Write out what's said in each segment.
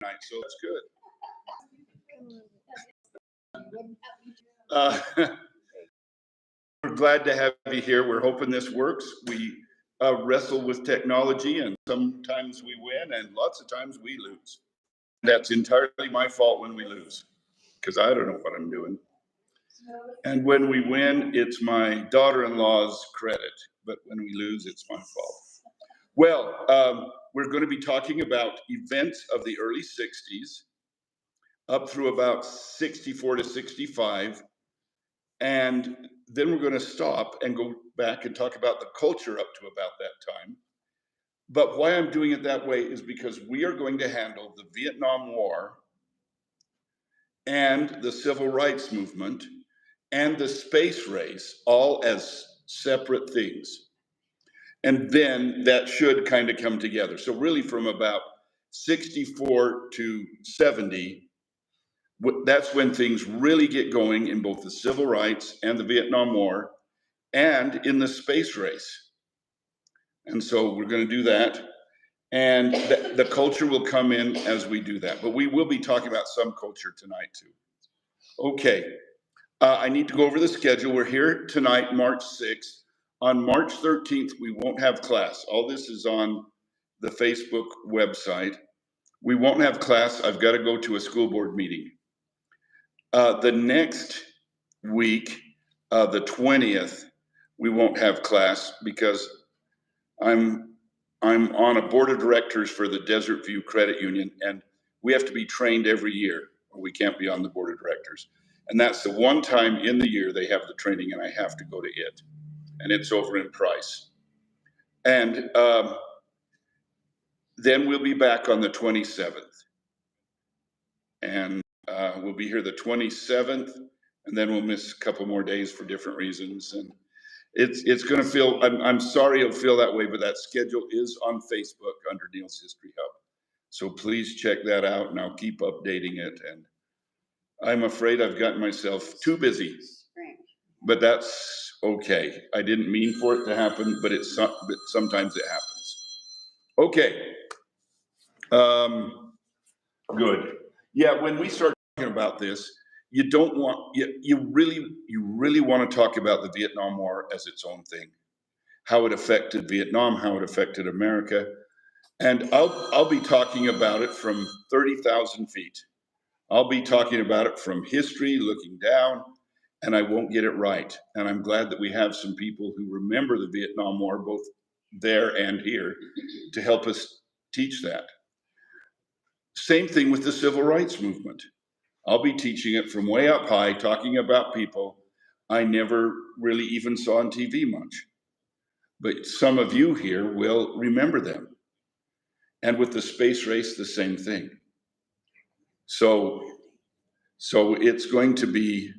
tonight, so that's good. We're glad to have you here. We're hoping this works. We wrestle with technology, and sometimes we win, and lots of times we lose. That's entirely my fault when we lose, because I don't know what I'm doing. And when we win, it's my daughter-in-law's credit, but when we lose, it's my fault. Well, we're going to be talking about events of the early 60s up through about 64 to 65. And then we're going to stop and go back and talk about the culture up to about that time. But why I'm doing it that way is because we are going to handle the Vietnam War and the Civil Rights Movement and the space race all as separate things. And then that should kind of come together. So really from about 64 to 70, that's when things really get going in both the civil rights and the Vietnam War and in the space race. And so we're going to do that. And the culture will come in as we do that. But we will be talking about some culture tonight too. Okay. I need to go over the schedule. We're here tonight, March 6th. On March 13th, we won't have class. All this is on the Facebook website. We won't have class. I've got to go to a school board meeting. The next week, the 20th, we won't have class because I'm on a board of directors for the Desert View Credit Union, and we have to be trained every year, or we can't be on the board of directors. And that's the one time in the year they have the training, and I have to go to it. And it's over in Price. And then we'll be back on the 27th. And we'll be here the 27th, and then we'll miss a couple more days for different reasons. And it's going to feel, I'm sorry it'll feel that way, but that schedule is on Facebook under Neil's History Hub. So please check that out, and I'll keep updating it. And I'm afraid I've gotten myself too busy, but that's okay. I didn't mean for it to happen, but sometimes it happens. Okay. Good. Yeah, when we start talking about this, you don't want, you really want to talk about the Vietnam War as its own thing, how it affected Vietnam, how it affected America. And I'll be talking about it from 30,000 feet. I'll be talking about it from history, looking down, and I won't get it right. And I'm glad that we have some people who remember the Vietnam War, both there and here, to help us teach that. Same thing with the Civil Rights Movement. I'll be teaching it from way up high, talking about people I never really even saw on TV much. But some of you here will remember them. And with the space race, the same thing. So it's going to be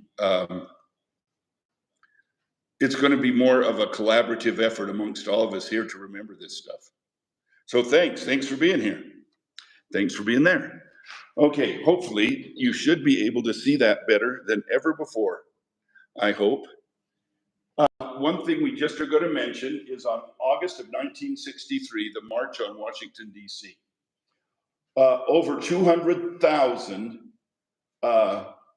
more of a collaborative effort amongst all of us here to remember this stuff. So thanks for being here. Thanks for being there. Okay, hopefully you should be able to see that better than ever before, I hope. One thing we just are going to mention is on August of 1963, the March on Washington, D.C. Over 200,000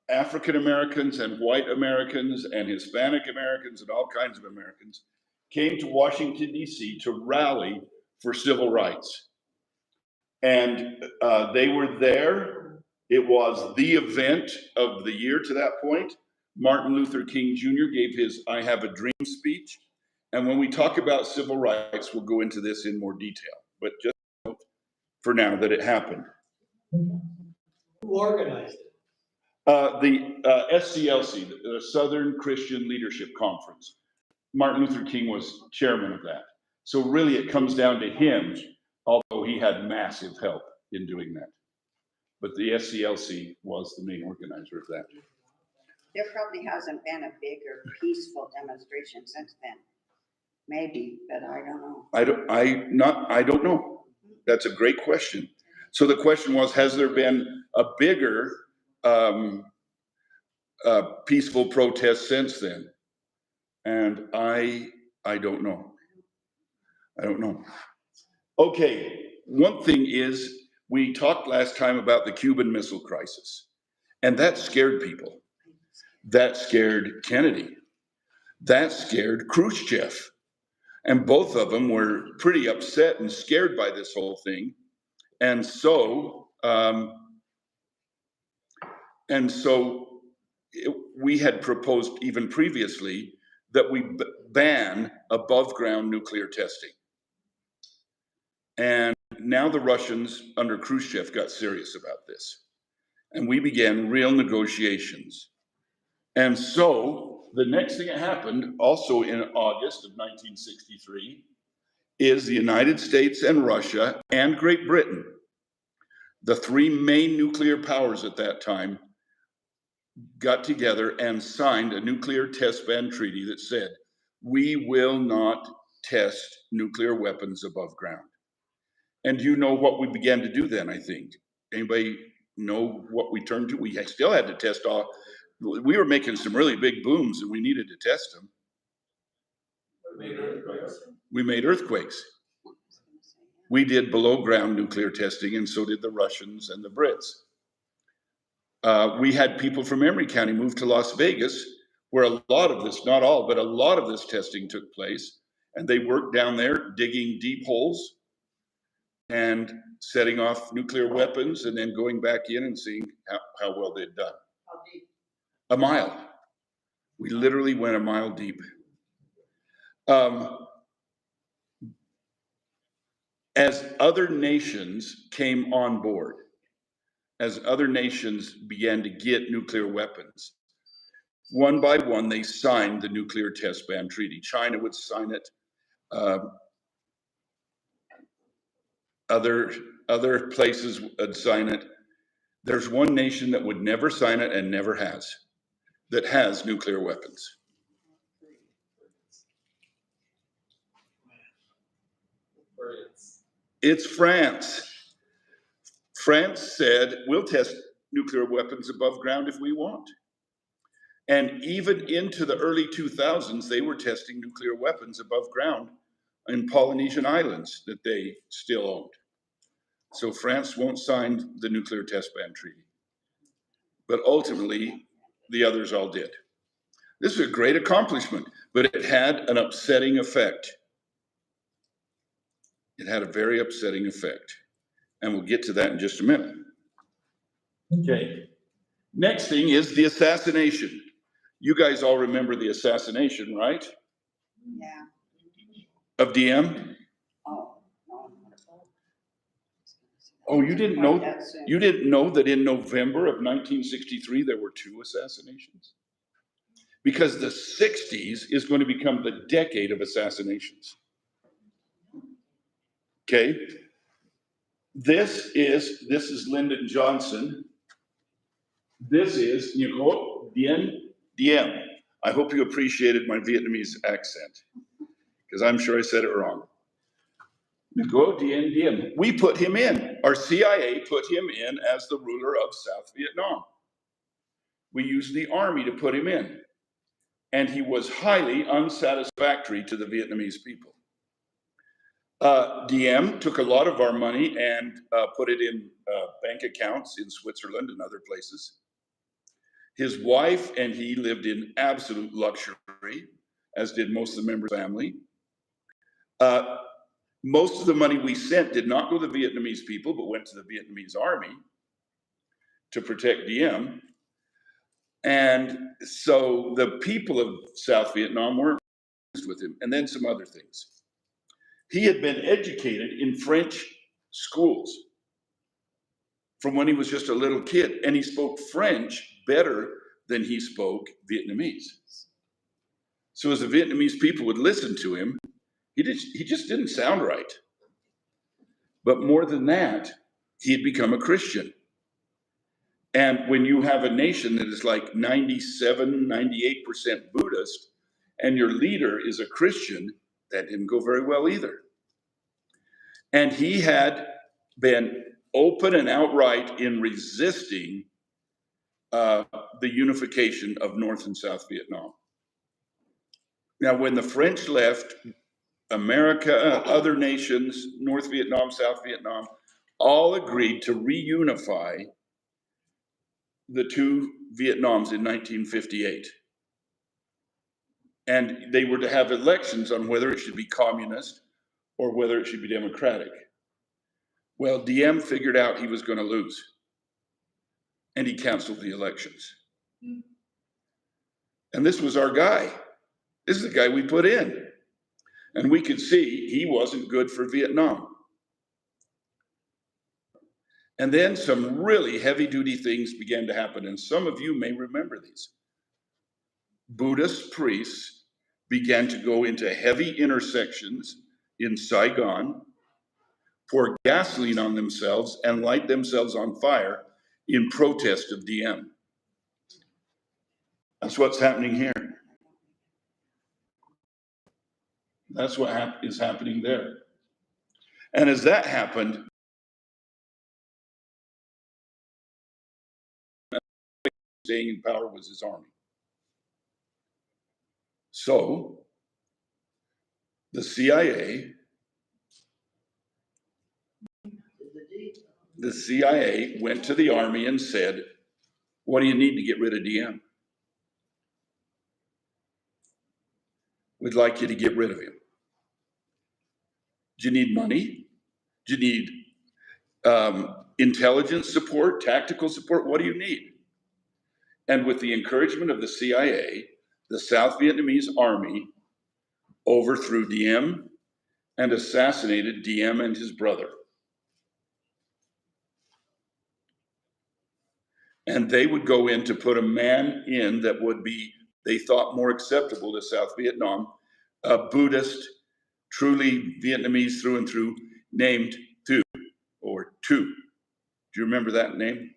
African Americans and white Americans and Hispanic Americans and all kinds of Americans came to Washington, D.C. to rally for civil rights. And they were there. It was the event of the year to that point. Martin Luther King Jr. gave his I Have a Dream speech. And when we talk about civil rights, we'll go into this in more detail. But just note for now that it happened. Who organized it? The SCLC, the Southern Christian Leadership Conference. Martin Luther King was chairman of that. So really it comes down to him, although he had massive help in doing that. But the SCLC was the main organizer of that. There probably hasn't been a bigger peaceful demonstration since then. Maybe, but I don't know. I don't know. That's a great question. So the question was, has there been a bigger peaceful protest since then? And I don't know. I don't know. Okay, one thing is We talked last time about the Cuban Missile Crisis, and that scared people. That scared Kennedy. That scared Khrushchev. And both of them were pretty upset and scared by this whole thing. And so, we had proposed even previously that we ban above ground nuclear testing. And now the Russians under Khrushchev got serious about this. And we began real negotiations. And so the next thing that happened, also in August of 1963, is the United States and Russia and Great Britain, the three main nuclear powers at that time, got together and signed a nuclear test ban treaty that said, we will not test nuclear weapons above ground. And you know what we began to do then, I think. Anybody know what we turned to? We still had to test all. We were making some really big booms and we needed to test them. We made earthquakes. We did below ground nuclear testing, and so did the Russians and the Brits. We had people from Emory County move to Las Vegas, where a lot of this, not all, but a lot of this testing took place. And they worked down there digging deep holes and setting off nuclear weapons and then going back in and seeing how well they'd done. How deep? A mile. We literally went a mile deep. As other nations came on board, as other nations began to get nuclear weapons, one by one, they signed the Nuclear Test Ban Treaty. China would sign it. Other places would sign it. There's one nation that would never sign it and never has, that has nuclear weapons. It's France. France said, we'll test nuclear weapons above ground if we want. And even into the early 2000s, they were testing nuclear weapons above ground in Polynesian islands that they still owned. So France won't sign the Nuclear Test Ban Treaty. But ultimately, the others all did. This is a great accomplishment, but it had an upsetting effect. It had a very upsetting effect. And we'll get to that in just a minute. Okay. Next thing is the assassination. You guys all remember the assassination, right? Yeah. Of Diem? Oh, no. Oh, you didn't know? You didn't know that in November of 1963 there were 2 assassinations? Because the 60s is going to become the decade of assassinations. Okay? This is Lyndon Johnson. This is Ngo Diem. I hope you appreciated my Vietnamese accent, because I'm sure I said it wrong. Ngo Diem. We put him in. Our CIA put him in as the ruler of South Vietnam. We used the army to put him in. And he was highly unsatisfactory to the Vietnamese people. Diem took a lot of our money and put it in bank accounts in Switzerland and other places. His wife and he lived in absolute luxury, as did most of the members of the family. Most of the money we sent did not go to the Vietnamese people, but went to the Vietnamese army to protect Diem. And so the people of South Vietnam weren't pleased with him, and then some other things. He had been educated in French schools from when he was just a little kid, and he spoke French better than he spoke Vietnamese. So as the Vietnamese people would listen to him, he just didn't sound right. But more than that, he had become a Christian. And when you have a nation that is like 97, 98% Buddhist, and your leader is a Christian, that didn't go very well either. And he had been open and outright in resisting the unification of North and South Vietnam. Now, when the French left, America, other nations, North Vietnam, South Vietnam, all agreed to reunify the two Vietnams in 1958. And they were to have elections on whether it should be communist or whether it should be democratic. Well, Diem figured out he was going to lose, and he canceled the elections. And this was our guy. This is the guy we put in. And we could see he wasn't good for Vietnam. And then some really heavy-duty things began to happen, and some of you may remember these. Buddhist priests began to go into heavy intersections in Saigon, pour gasoline on themselves, and light themselves on fire in protest of Diem. That's what's happening here. That's what is happening there. And as that happened, staying in power was his army. So the CIA went to the army and said, what do you need to get rid of Diem? We'd like you to get rid of him. Do you need money? Do you need intelligence support, tactical support? What do you need? And with the encouragement of the CIA, the South Vietnamese army overthrew Diem and assassinated Diem and his brother. And they would go in to put a man in that would be, they thought, more acceptable to South Vietnam, a Buddhist, truly Vietnamese through and through, named Thu, or Tu. Do you remember that name?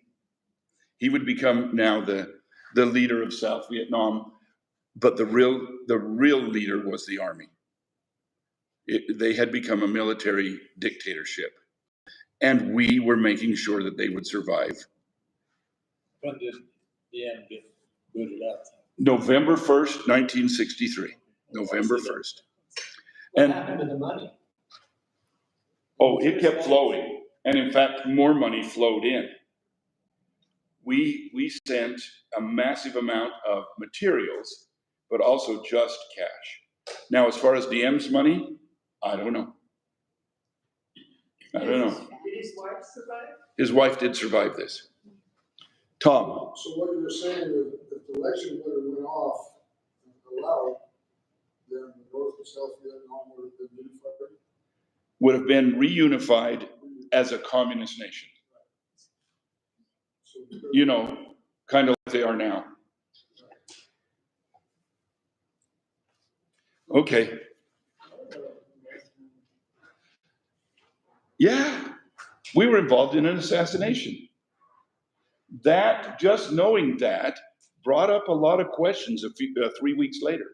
He would become now the leader of South Vietnam, but the real leader was the army. They had become a military dictatorship, and we were making sure that they would survive. When did Diem get booted out? November 1st, 1963. November 1st. What And happened to the money? oh, it kept flowing. And in fact, more money flowed in. We sent a massive amount of materials, but also just cash. Now, as far as Diem's money, I don't know. I don't know. Did his wife survive? His wife did survive this. Tom. So what you're saying is if the election would have went off and allowed, then North and South Vietnam would have been unified? Would have been reunified as a communist nation. So You know, kind of like they are now. Okay. Yeah, we were involved in an assassination. That, just knowing that, brought up a lot of questions 3 weeks later.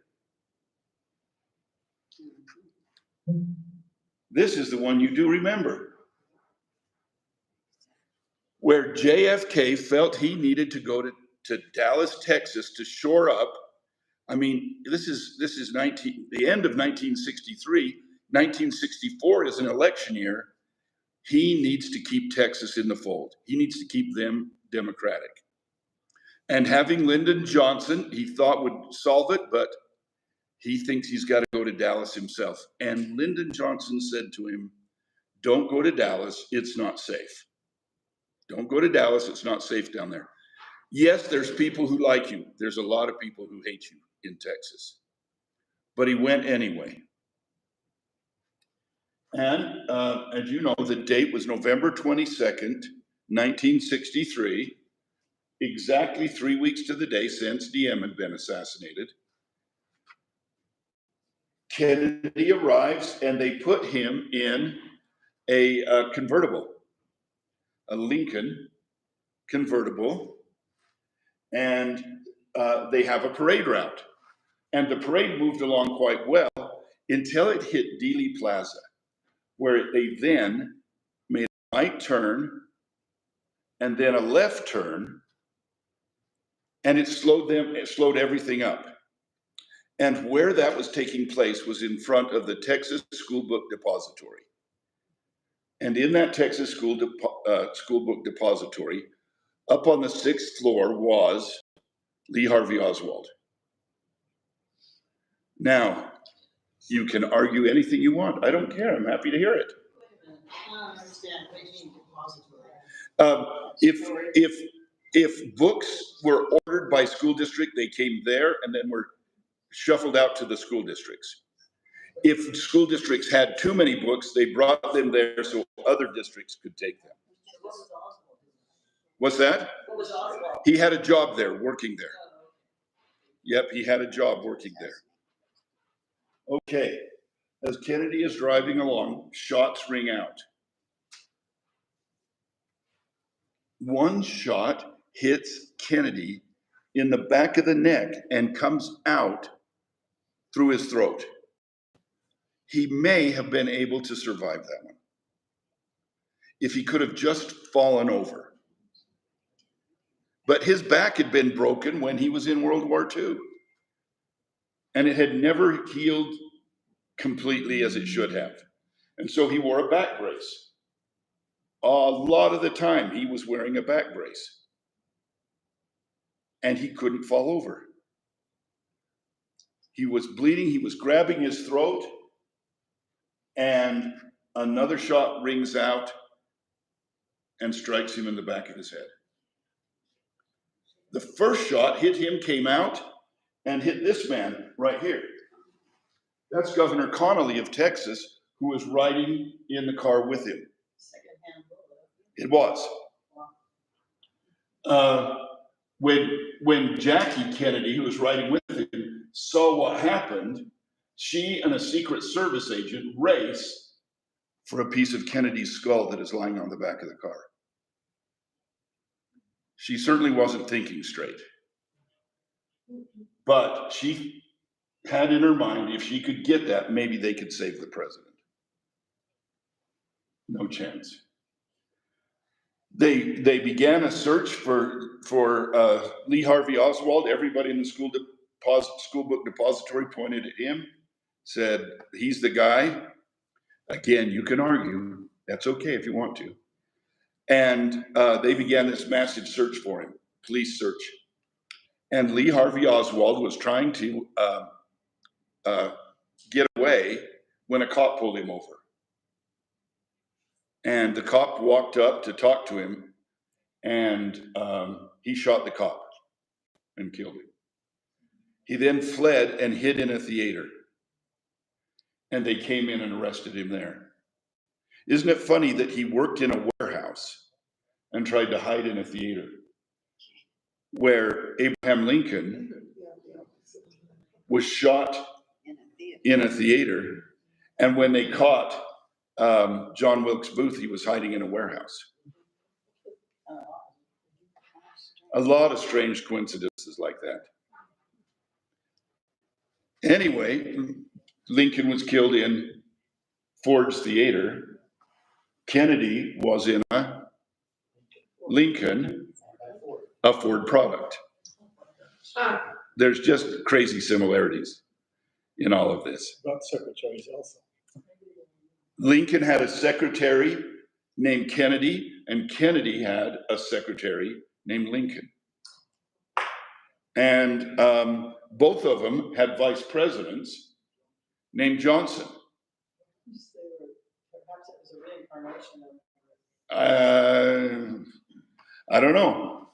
This is the one you do remember, where JFK felt he needed to go to Dallas, Texas to shore up. I mean, this is the end of 1963. 1964 is an election year. He needs to keep Texas in the fold. He needs to keep them Democratic. And having Lyndon Johnson, he thought would solve it, but he thinks he's got to go to Dallas himself. And Lyndon Johnson said to him, don't go to Dallas, it's not safe. Don't go to Dallas, it's not safe down there. Yes, there's people who like you. There's a lot of people who hate you in Texas. But he went anyway. And as you know, the date was November 22nd, 1963, exactly 3 weeks to the day since Diem had been assassinated. Kennedy arrives and they put him in a convertible, a Lincoln convertible, and they have a parade route. And the parade moved along quite well until it hit Dealey Plaza, where they then made a right turn and then a left turn, and it slowed everything up. And where that was taking place was in front of the Texas School Book Depository. And in that Texas school book depository, up on the 6th floor was Lee Harvey Oswald. Now, you can argue anything you want. I don't care. I'm happy to hear it. I don't understand. What do you mean depository? If books were ordered by school district, they came there and then were shuffled out to the school districts. If school districts had too many books, they brought them there so other districts could take them. What's that? What was Oswald? He had a job there, working there. Yep, he had a job working there. Okay, as Kennedy is driving along, shots ring out. One shot hits Kennedy in the back of the neck and comes out through his throat. He may have been able to survive that one if he could have just fallen over. But his back had been broken when he was in World War II. And it had never healed completely as it should have. And so he wore a back brace. A lot of the time he was wearing a back brace. And he couldn't fall over. He was bleeding, he was grabbing his throat, and another shot rings out and strikes him in the back of his head. The first shot hit him, came out, and hit this man right here. That's Governor Connolly of Texas, who was riding in the car with him. Secondhand bullet. It was. When Jackie Kennedy, who was riding with him, saw what happened, she and a Secret Service agent race for a piece of Kennedy's skull that is lying on the back of the car. She certainly wasn't thinking straight. But she had in her mind, if she could get that, maybe they could save the president. No chance. They began a search for Lee Harvey Oswald. Everybody in the school book depository pointed at him, said, he's the guy. Again, you can argue. That's okay if you want to. And they began this massive search for him, police search. And Lee Harvey Oswald was trying to get away when a cop pulled him over. And the cop walked up to talk to him, and he shot the cop and killed him. He then fled and hid in a theater. And they came in and arrested him there. Isn't it funny that he worked in a warehouse and tried to hide in a theater where Abraham Lincoln was shot in a theater, and when they caught John Wilkes Booth, he was hiding in a warehouse. A lot of strange coincidences like that. Anyway, Lincoln was killed in Ford's Theater. Kennedy was in a Lincoln, a Ford product. There's just crazy similarities in all of this. About secretaries also. Lincoln had a secretary named Kennedy, and Kennedy had a secretary named Lincoln. And both of them had vice presidents named Johnson. Perhaps it was a reincarnation of. I don't know.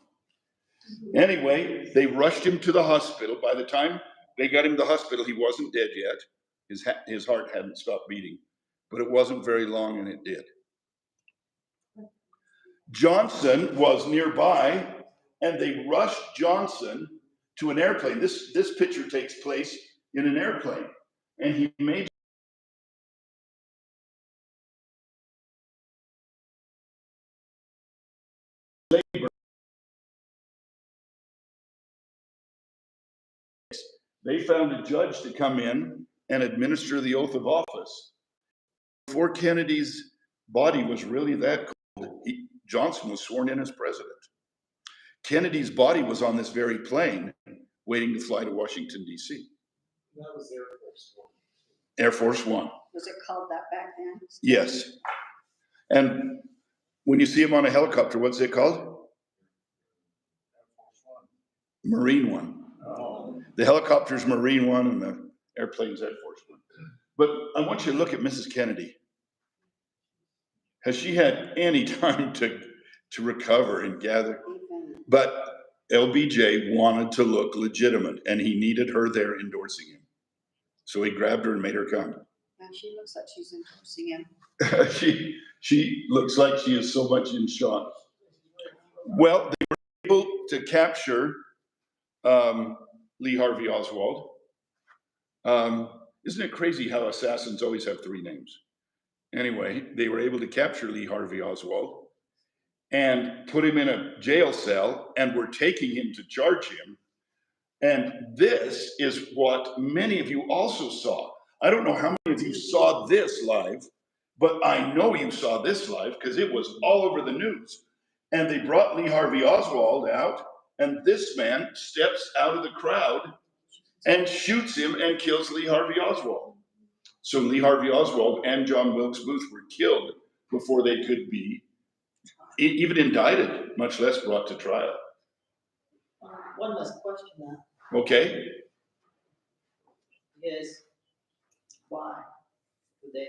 Anyway, they rushed him to the hospital. By the time they got him to the hospital, he wasn't dead yet. His heart hadn't stopped beating, but it wasn't very long, and it did. Johnson was nearby, and they rushed Johnson to an airplane. This picture takes place in an airplane, and he made labor. They found a judge to come in and administer the oath of office. Before Kennedy's body was really that cold, Johnson was sworn in as president. Kennedy's body was on this very plane waiting to fly to Washington, D.C. That was Air Force One. Air Force One. Was it called that back then? Yes. And when you see him on a helicopter, what's it called? Marine One. Oh. The helicopter's Marine One and the airplane's Air Force One. But I want you to look at Mrs. Kennedy. Has she had any time to recover and gather? Even, But LBJ wanted to look legitimate and he needed her there endorsing him. So he grabbed her and made her come. yeah, she looks like she's endorsing him. She looks like she is so much in shock. Well, they were able to capture Lee Harvey Oswald. Isn't it crazy how assassins always have three names? Anyway, they were able to capture Lee Harvey Oswald and put him in a jail cell and were taking him to charge him. And this is what many of you also saw. I don't know how many of you saw this live, but I know you saw this live because it was all over the news. And they brought Lee Harvey Oswald out, and this man steps out of the crowd and shoots him and kills Lee Harvey Oswald. So Lee Harvey Oswald and John Wilkes Booth were killed before they could be even indicted, much less brought to trial. One must question that, Okay? is why would they,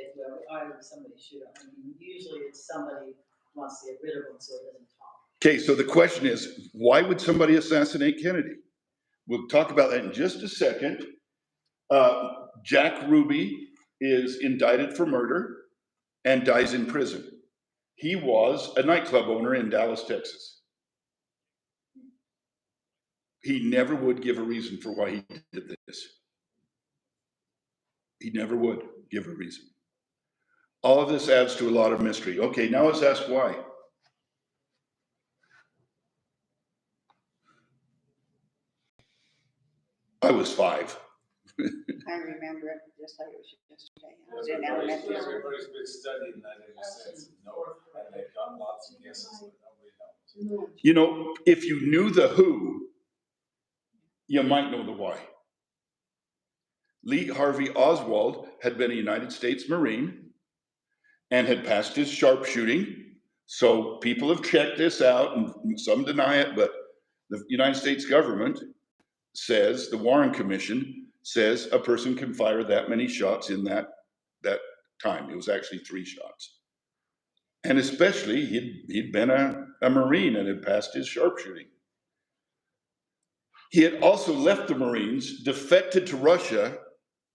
why would somebody shoot him? I mean, usually it's somebody wants to get rid of him so he doesn't talk. Okay, so the question is, why would somebody assassinate Kennedy? We'll talk about that in just a second. Jack Ruby is indicted for murder and dies in prison. He was a nightclub owner in Dallas, Texas. He never would give a reason for why he did this. He never would give a reason. All of this adds to a lot of mystery. Okay, now let's ask why. I was 5. I remember it just like it was yesterday. I was in elementary school. Everybody's been studying that ever since, and they've got lots of guesses that nobody knows. You know, if you knew the who, you might know the why. Lee Harvey Oswald had been a United States Marine and had passed his sharpshooting. So people have checked this out, and some deny it, but the United States government says, the Warren Commission says a person can fire that many shots in that time. It was actually 3 shots. And especially he'd been a Marine and had passed his sharpshooting. He had also left the Marines, defected to Russia,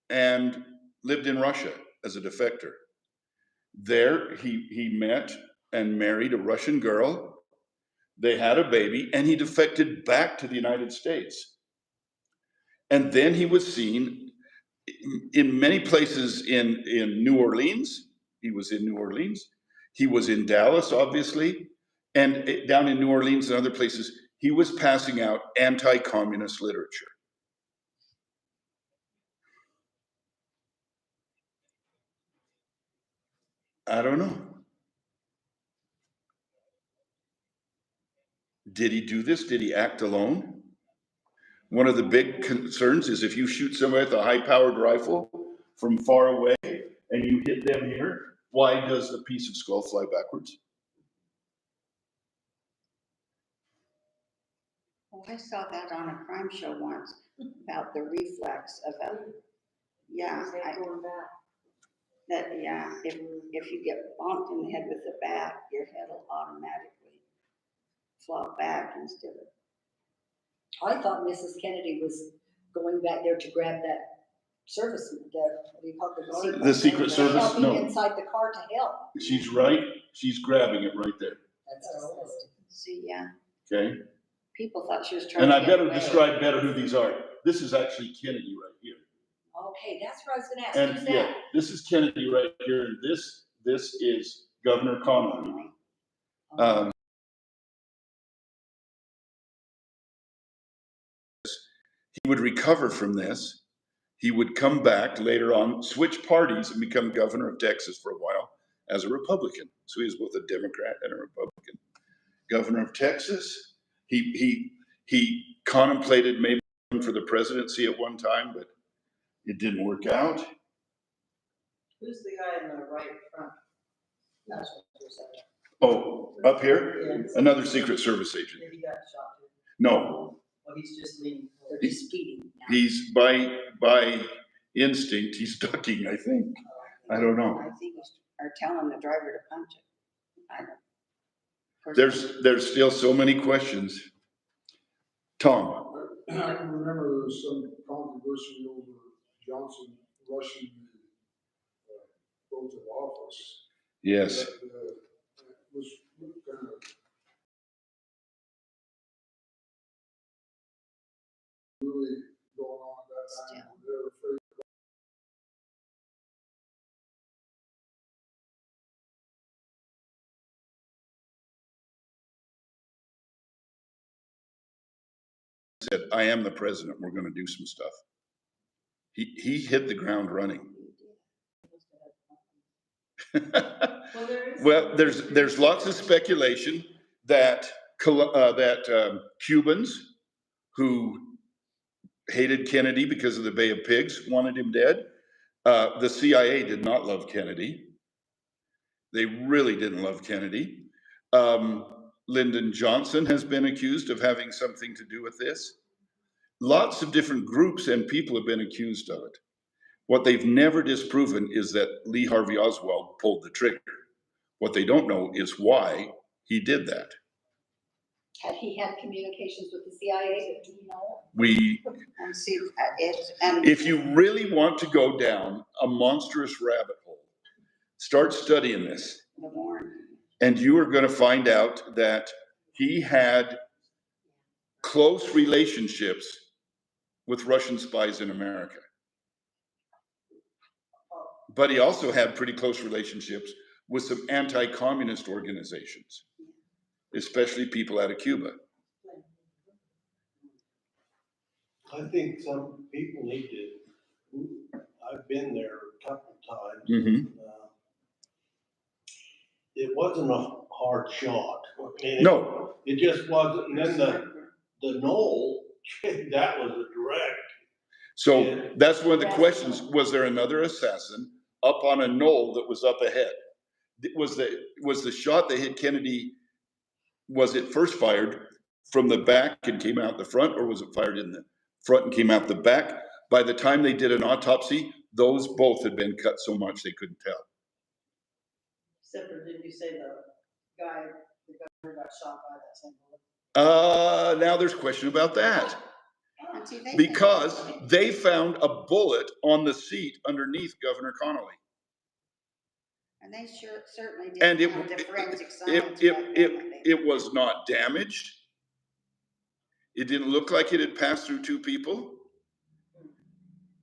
and lived in Russia as a defector. There he met and married a Russian girl. They had a baby, and he defected back to the United States. And then he was seen in many places in New Orleans. He was in New Orleans. He was in Dallas, obviously. And down in New Orleans and other places, he was passing out anti-communist literature. I don't know. Did he do this? Did he act alone? One of the big concerns is if you shoot somebody with a high-powered rifle from far away and you hit them here, why does the piece of skull fly backwards? Oh, I saw that on a crime show once about the reflex of a, yeah, if you get bonked in the head with a bat, your head will automatically flop back instead of. I thought Mrs. Kennedy was going back there to grab that service, what do you call it? The Secret Service? Helping No. inside the car to help. She's right. She's grabbing it right there. That's disgusting. See, yeah, Okay. people thought she was trying And to I get better away. describe better who these are. This is actually Kennedy right here. Okay, that's what I was gonna ask, And who's yeah, that? this is Kennedy right here. And this is Governor Connolly. Oh, He would recover from this. He would come back later on, switch parties, and become governor of Texas for a while as a Republican. So he was both a Democrat and a Republican. Governor of Texas. He contemplated maybe running for the presidency at one time, but it didn't work out. Who's the guy in the right front? National Security Center. Oh, up here? Yeah. Another Secret Service agent. Maybe he got shot too. No, Well, he's just leaning They're forward. just speeding now. he's by instinct, he's ducking, I think. I don't know. I think he's, or telling the driver to punch it. I don't. Of course, There's still so many questions. Tom, I can remember there was some controversy over Johnson rushing the oath of office. yes, That, was kind of really going on at that time. They were afraid. said, I am the president, we're gonna do some stuff. He hit the ground running. Well, there's lots of speculation that Cubans who hated Kennedy because of the Bay of Pigs wanted him dead. The CIA did not love Kennedy. They really didn't love Kennedy. Lyndon Johnson has been accused of having something to do with this. Lots of different groups and people have been accused of it. What they've never disproven is that Lee Harvey Oswald pulled the trigger. What they don't know is why he did that. Had he had communications with the CIA, do you know? And see, it's, and. If you really want to go down a monstrous rabbit hole, start studying this. The Warren. And you are going to find out that he had close relationships with Russian spies in America. But he also had pretty close relationships with some anti-communist organizations, especially people out of Cuba. I think some people need to, I've been there a couple times. Mm-hmm. It wasn't a hard shot. I mean, No, it just wasn't, and then the knoll, that was a direct. so that's one of the questions. Was there another assassin up on a knoll that was up ahead? Was the shot that hit Kennedy, was it first fired from the back and came out the front, or was it fired in the front and came out the back? By the time they did an autopsy, those both had been cut so much they couldn't tell. Except for, didn't you say the governor got shot by that same bullet? Now there's question about that. And see, they- Because they found a bullet on the seat underneath Governor Connolly. And they certainly And didn't have the forensic it, science. it, back then it, like they it was not damaged. It didn't look like it had passed through two people.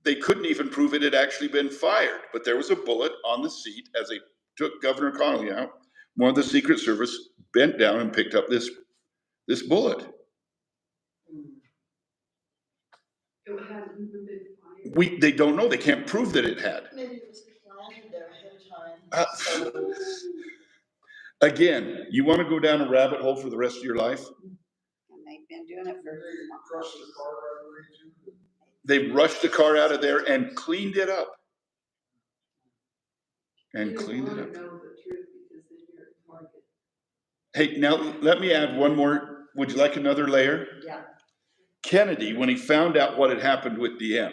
They couldn't even prove it had actually been fired, but there was a bullet on the seat as they took Governor Connolly out. One of the Secret Service bent down and picked up this bullet. It hadn't even been fired. They don't know. They can't prove that it had. Maybe it was planted there ahead of time. Again, you want to go down a rabbit hole for the rest of your life? And they've been doing it for. They crushed the car right away too. They rushed the car out of there and cleaned it up. And cleaned it up. Hey, now let me add one more. Would you like another layer? Yeah. Kennedy, when he found out what had happened with Diem,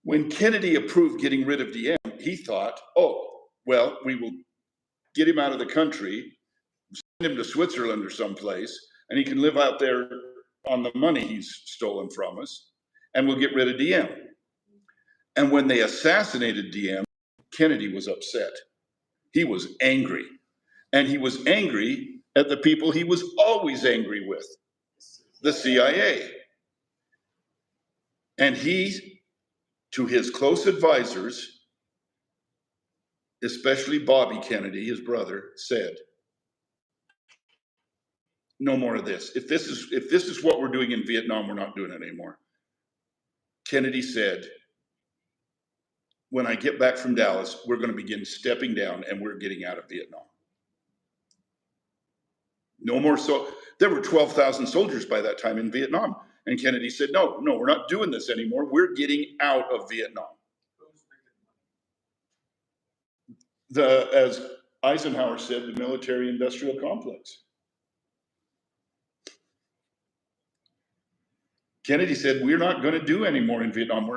when Kennedy approved getting rid of Diem, he thought, oh, well, we will get him out of the country, send him to Switzerland or someplace, and he can live out there on the money he's stolen from us, and we'll get rid of Diem. And when they assassinated Diem, Kennedy was upset. He was angry. And he was angry at the people he was always angry with, the CIA. And he, to his close advisors, especially Bobby Kennedy, his brother, said, no more of this. If this is what we're doing in Vietnam, we're not doing it anymore. Kennedy said, when I get back from Dallas, we're going to begin stepping down and we're getting out of Vietnam. No more. So there were 12,000 soldiers by that time in Vietnam. And Kennedy said, no, we're not doing this anymore. We're getting out of Vietnam. As Eisenhower said the military-industrial complex. Kennedy said, we're not going to do any more in Vietnam.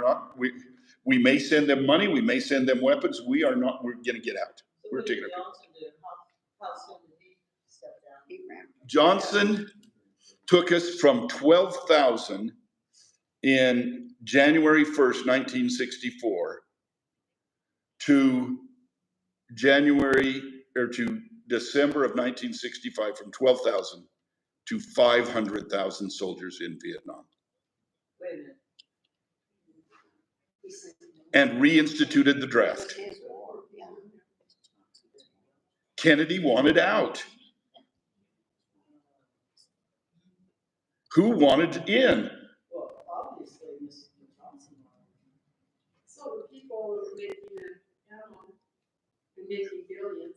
We may send them money, we may send them weapons. We're going to get out. So We're what did taking it. Johnson do? How soon did he step down? He ran. Johnson took us from 12,000 in January 1st, 1964 to December of 1965, from 12,000 to 500,000 soldiers in Vietnam, Wait a minute. and reinstituted the draft. His war, yeah. Kennedy wanted out. Who wanted in? Well, obviously, Mr. Johnson. So the people who are making it, and making billions.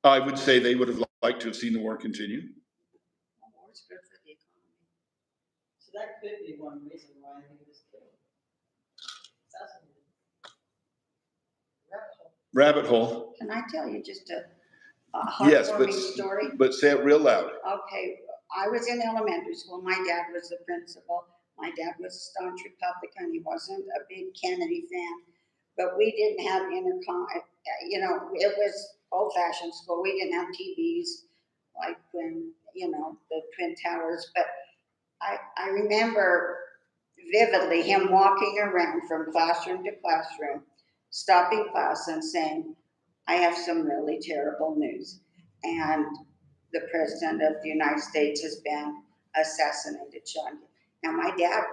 I would say they would have liked to have seen the war continue. War's good for the economy. So that could be one reason why he was killed. Assassinated. Rabbit hole. Can I tell you just a Yes, heartwarming story? but say it real loud. Okay, I was in elementary school. My dad was the principal. My dad was a staunch Republican. He wasn't a big Kennedy fan. But we didn't have intercom, it was old-fashioned school. We didn't have TVs like when, the Twin Towers. But I remember vividly him walking around from classroom to classroom, stopping class and saying, I have some really terrible news. And the President of the United States has been assassinated, Sean. Now, my dad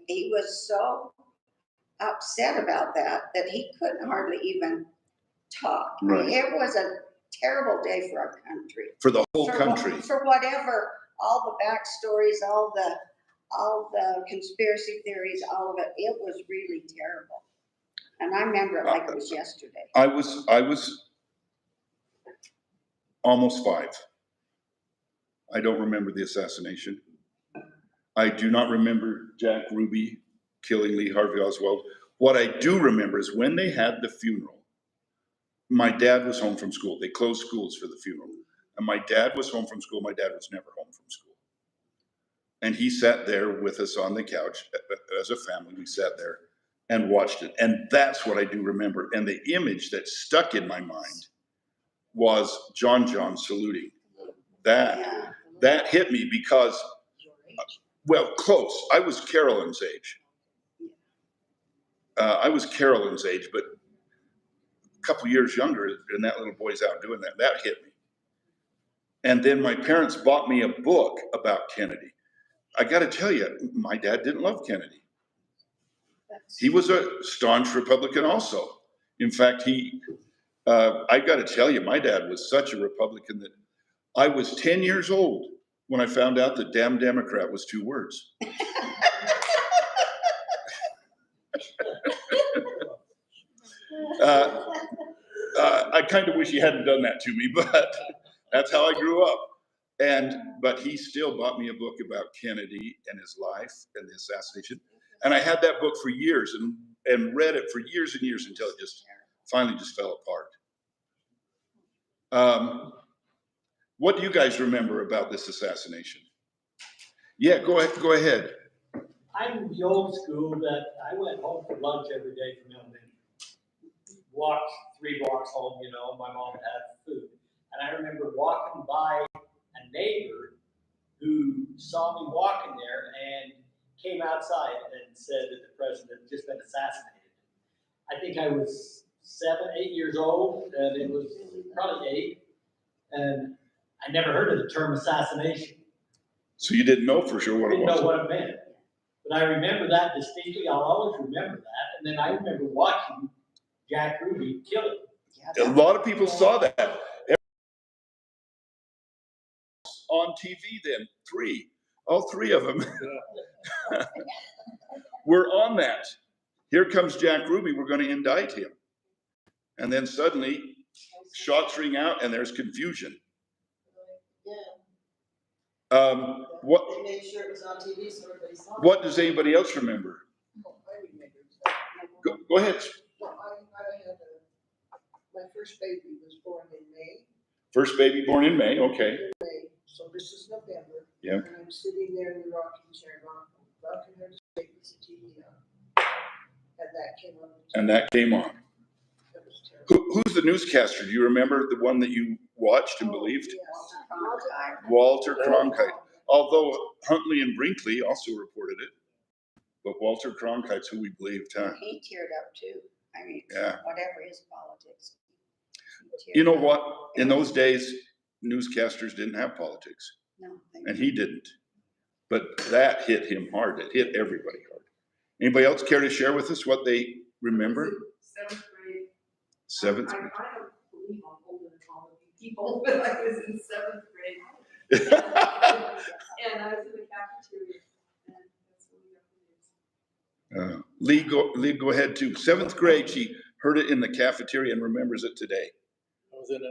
he was so upset about that he couldn't hardly even talk. Right. It was a terrible day for our country. For the whole For country. For whatever, all the backstories, all the conspiracy theories, all of it, it was really terrible. And I remember it like it was yesterday. I was almost 5. I don't remember the assassination. I do not remember Jack Ruby killing Lee Harvey Oswald. What I do remember is when they had the funeral, my dad was home from school. They closed schools for the funeral. And my dad was home from school. My dad was never home from school. And he sat there with us on the couch as a family. We sat there and watched it. And that's what I do remember. And the image that stuck in my mind was John saluting. Yeah. That hit me because, well, close. I was Carolyn's age. But a couple years younger, and that little boy's out doing that. That hit me. And then my parents bought me a book about Kennedy. I got to tell you, my dad didn't love Kennedy. He was a staunch Republican also. In fact, I got to tell you, my dad was such a Republican that I was 10 years old when I found out that damn Democrat was 2 words. I kind of wish he hadn't done that to me, but that's how I grew up. But he still bought me a book about Kennedy and his life and the assassination. And I had that book for years and read it for years and years until it just finally just fell apart. What do you guys remember about this assassination? Yeah, go ahead. I'm the old school that I went home for lunch every day from elementary. Walked 3 blocks home, my mom had food. And I remember walking by a neighbor who saw me walking there and came outside and said that the president had just been assassinated. I think I was 7, 8 years old, and it was probably 8. And I never heard of the term assassination. So you didn't know for sure what it I didn't was? know what it meant. But I remember that distinctly. I'll always remember that. And then I remember watching Jack Ruby kill him. Yeah, A lot of people saw that. On TV then, 3. All 3 of them were on that. Here comes Jack Ruby, we're going to indict him. And then suddenly, shots ring out and there's confusion. What They made sure it was on TV so everybody saw it. What does anybody else remember? Go ahead. Well, I had My first baby was born in May, First baby born in May, okay. so this is November. Yep. And I'm sitting there in the rocking chair, rocking her to sleep with the TV on. And that came on. And that came on. That was terrible. Who's the newscaster? Do you remember the one that you watched and believed? Yes. Walter Cronkite. Although Huntley and Brinkley also reported it. But Walter Cronkite's who we believed, huh? He teared up too. I mean, Yeah. whatever his politics. he teared You know up. what? In those days, newscasters didn't have politics, No, they and he didn't. But that hit him hard. It hit everybody hard. Anybody else care to share with us what they remember? Seventh grade. Seventh. I don't believe I'm older than all of you people, but I was in seventh grade. And I was in the cafeteria, and that's when we got the news. Lee, go ahead too. Seventh grade, she heard it in the cafeteria and remembers it today. I was in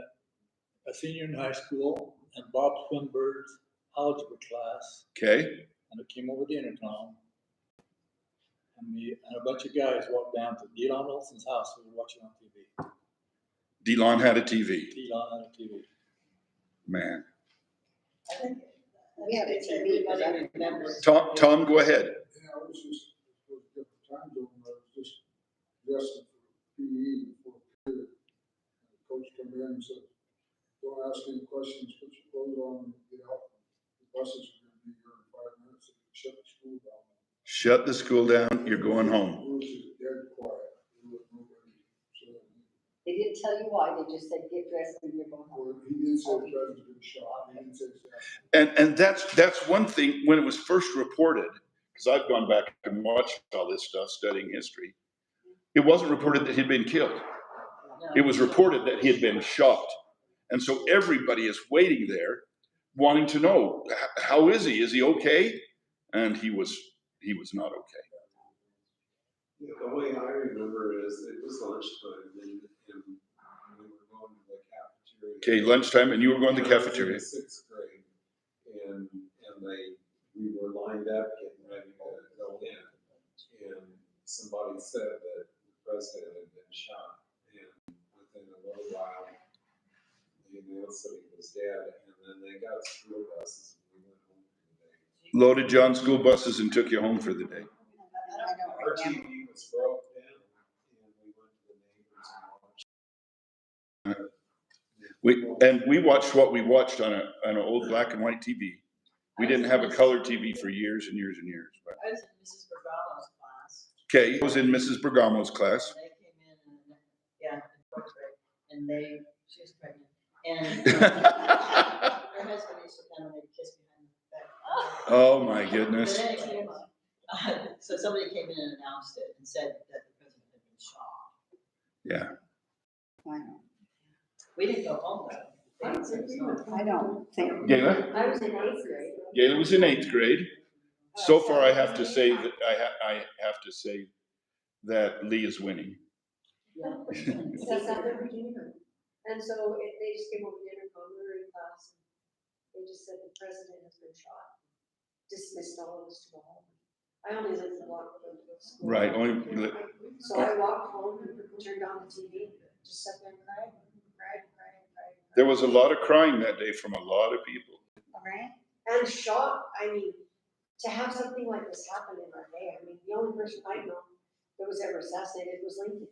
a senior in high school, and Bob Swinbird's algebra class, Okay? and I came over the intercom, and a bunch of guys walked down to Delon Olson's house. We were watching on TV. Delon had a TV. Delon had a TV. Man. I think. We had a TV, but I don't remember. Tom, go ahead. Yeah, it was just, it was different time zone, I was just dressing for PE before period. And the coach come in and said, don't ask any questions, put your clothes on and get out. The buses are gonna be here in 5 minutes, and shut the school down. Shut the school down. You're going home. It was just dead quiet. There was nobody saying anything. They didn't tell you why, they just said, get dressed and you're going home. Or he did say the president's been shot, he didn't say exactly. And that's one thing when it was first reported, because I've gone back and watched all this stuff, studying history. It wasn't reported that he'd been killed. It was reported that he had been shot. And so everybody is waiting there, wanting to know, how is he? Is he okay? And he was not okay. Yeah, the way I remember it is it was lunchtime and we were going to the cafeteria. Okay, lunchtime, and you were going to the cafeteria. Sixth grade, and we were lined up getting ready to go in, and somebody said that the president had been shot, and within a little while, they announced that he was dead, and then they got school buses, and we went home for the day. Loaded John school buses and took you home for the day. I don't Our remember. TV was broke down, and we went to the neighbors and watched. We watched what we watched on an old black and white TV. We didn't have a color TV for years and years and years. But. I was in Mrs. Bergamo's class. Okay, I was in Mrs. Bergamo's class. And they came in and, yeah, in fourth grade, and she was pregnant. And her husband used to come and they'd kiss behind the back. Oh my goodness. But then it came up. So somebody came in and announced it and said that the president had been shot. Yeah. I don't- We didn't go home though. I don't think. Gayla? I was in eighth grade. Gayla was in 8th grade. So far, I have to say that I have to say that Lee is winning. That's not their beginning. And so they just came over to intercom, we were in class. They just said the president has been shot. Dismissed all of us to go home. I only lived a block from the school. Right. So I walked home and turned on the TV, just sat there and cried. There was a lot of crying that day from a lot of people. All right. And shock, I mean, to have something like this happen in our day, I mean, the only person I know that was ever assassinated was Lincoln.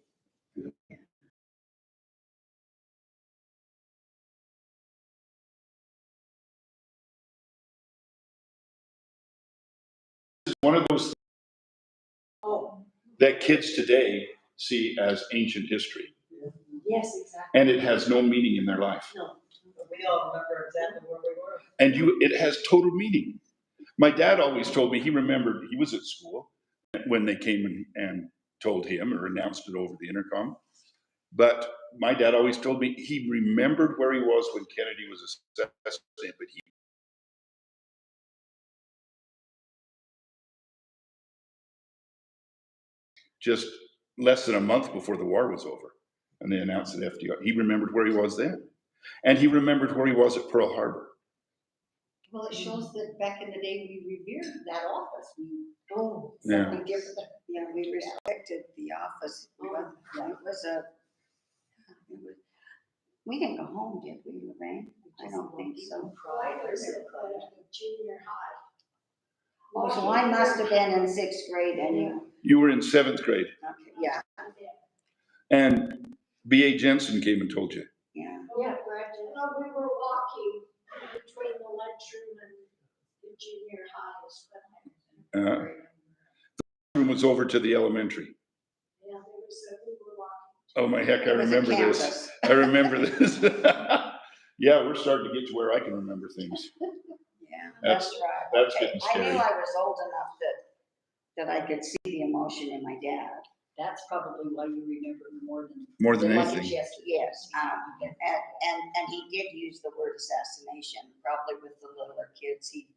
One of those Oh, that kids today see as ancient history, yes, exactly. and it has no meaning in their life. No, but we all remember exactly where we were. And it has total meaning. My dad always told me he remembered he was at school when they came and told him or announced it over the intercom. But my dad always told me he remembered where he was when Kennedy was assassinated, but he just less than a month before the war was over and they announced that FDR, he remembered where he was then. And he remembered where he was at Pearl Harbor. Well, it shows that back in the day, we revered that office. Yeah. Something different. Yeah, we respected the office. It was We didn't go home, did we, Lorraine? I don't think so. I was at junior high. Oh, so I must have been in sixth grade anyway. You were in seventh grade, Okay, yeah, and B.A. Jensen came and told you. yeah. Yeah, no, we were walking between the lunchroom and the junior high is what happened. The room was over to the elementary. Yeah, there was we were walking. Oh my heck, I It was a remember this. campus. I remember this. Yeah, we're starting to get to where I can remember things. Yeah, That's- that's right. that's Okay, getting I knew scary. I was old enough that I could see the emotion in my dad. That's probably why you remember him more than. More than like anything. it's yesterday. Yes, and he did use the word assassination, probably with the littler kids, he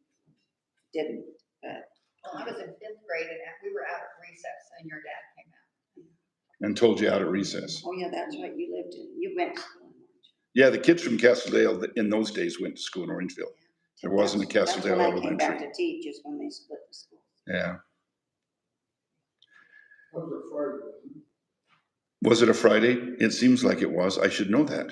didn't, but. Well, I was in fifth grade and we were out at recess and your dad came out. And told you out at recess. Oh, yeah, that's right, you lived in, you went to school in Orange. Yeah, the kids from Castledale in those days went to school in Orangeville. There wasn't a That's Castledale when I came back Elementary. to teach, is when they split the school. Yeah. That was a Friday, wasn't it? Was it a Friday? It seems like it was. I should know that.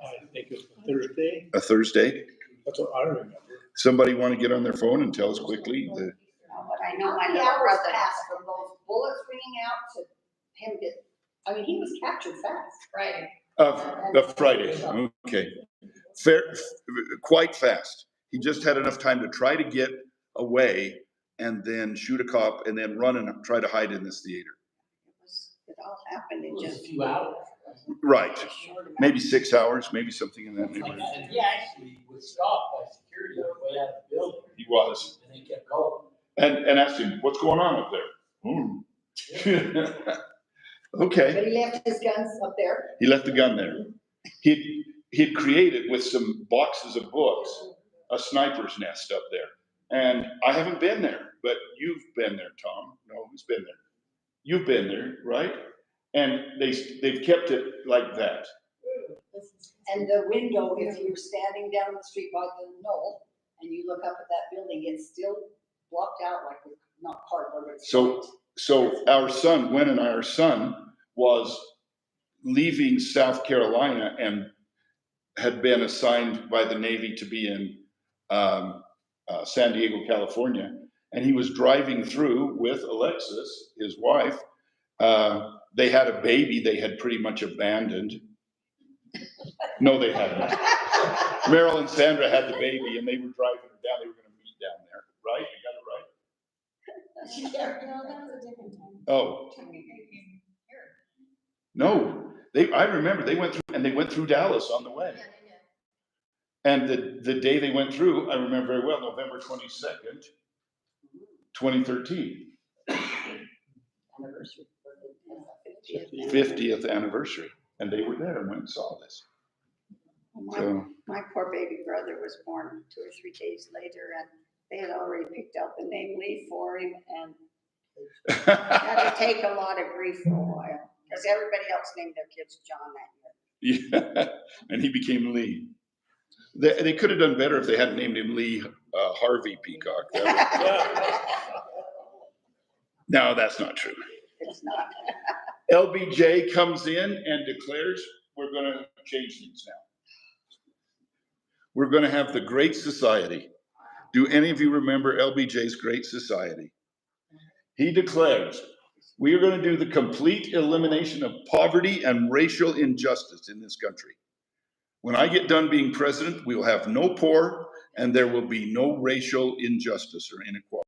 I think it was Thursday, A Thursday? that's what I remember. Somebody want to get on their phone and tell us quickly? But I know my How many little hours brother. passed from those bullets ringing out to him get, I mean, he was captured fast. Right. Of Friday, okay. Quite fast. He just had enough time to try to get away and then shoot a cop and then run and try to hide in this theater. It all happened in It was just. a few hours. Right, a short amount. maybe 6 hours, maybe something in that neighborhood. And he actually was stopped by security on the way out of the building, He was. and they kept going. And asked him, what's going on up there? Okay, But he left his guns up there. he left the gun there. He'd created with some boxes of books, a sniper's nest up there. And I haven't been there, but you've been there, Tom. No, who's been there? You've been there, right? And they've kept it like that. And the window, if you're standing down the street by the knoll and you look up at that building, it's still blocked out like with not cardboard, but it's. So our son, Gwen and our son, was leaving South Carolina and had been assigned by the Navy to be in San Diego, California. And he was driving through with Alexis, his wife. They had a baby they had pretty much abandoned. No, they hadn't. Meryl and Sandra had the baby and they were driving her down. They were going to meet down there, right? You got it right? No, that was a different time. Oh. No, I remember they went through Dallas on the way. And the day they went through, I remember very well, November 22nd, 2013. Anniversary. 50th anniversary. And they were there and went and saw this. So, My poor baby brother was born 2 or 3 days later, and they had already picked out the name Lee for him, and had to take a lot of grief for a while, because everybody else named their kids John that year. yeah, and he became Lee. They could have done better if they hadn't named him Lee Harvey Peacock. No, that's not true. It's not. LBJ comes in and declares, we're going to change things now. We're going to have the Great Society. Do any of you remember LBJ's Great Society? He declares, we are going to do the complete elimination of poverty and racial injustice in this country. When I get done being president, we will have no poor and there will be no racial injustice or inequality.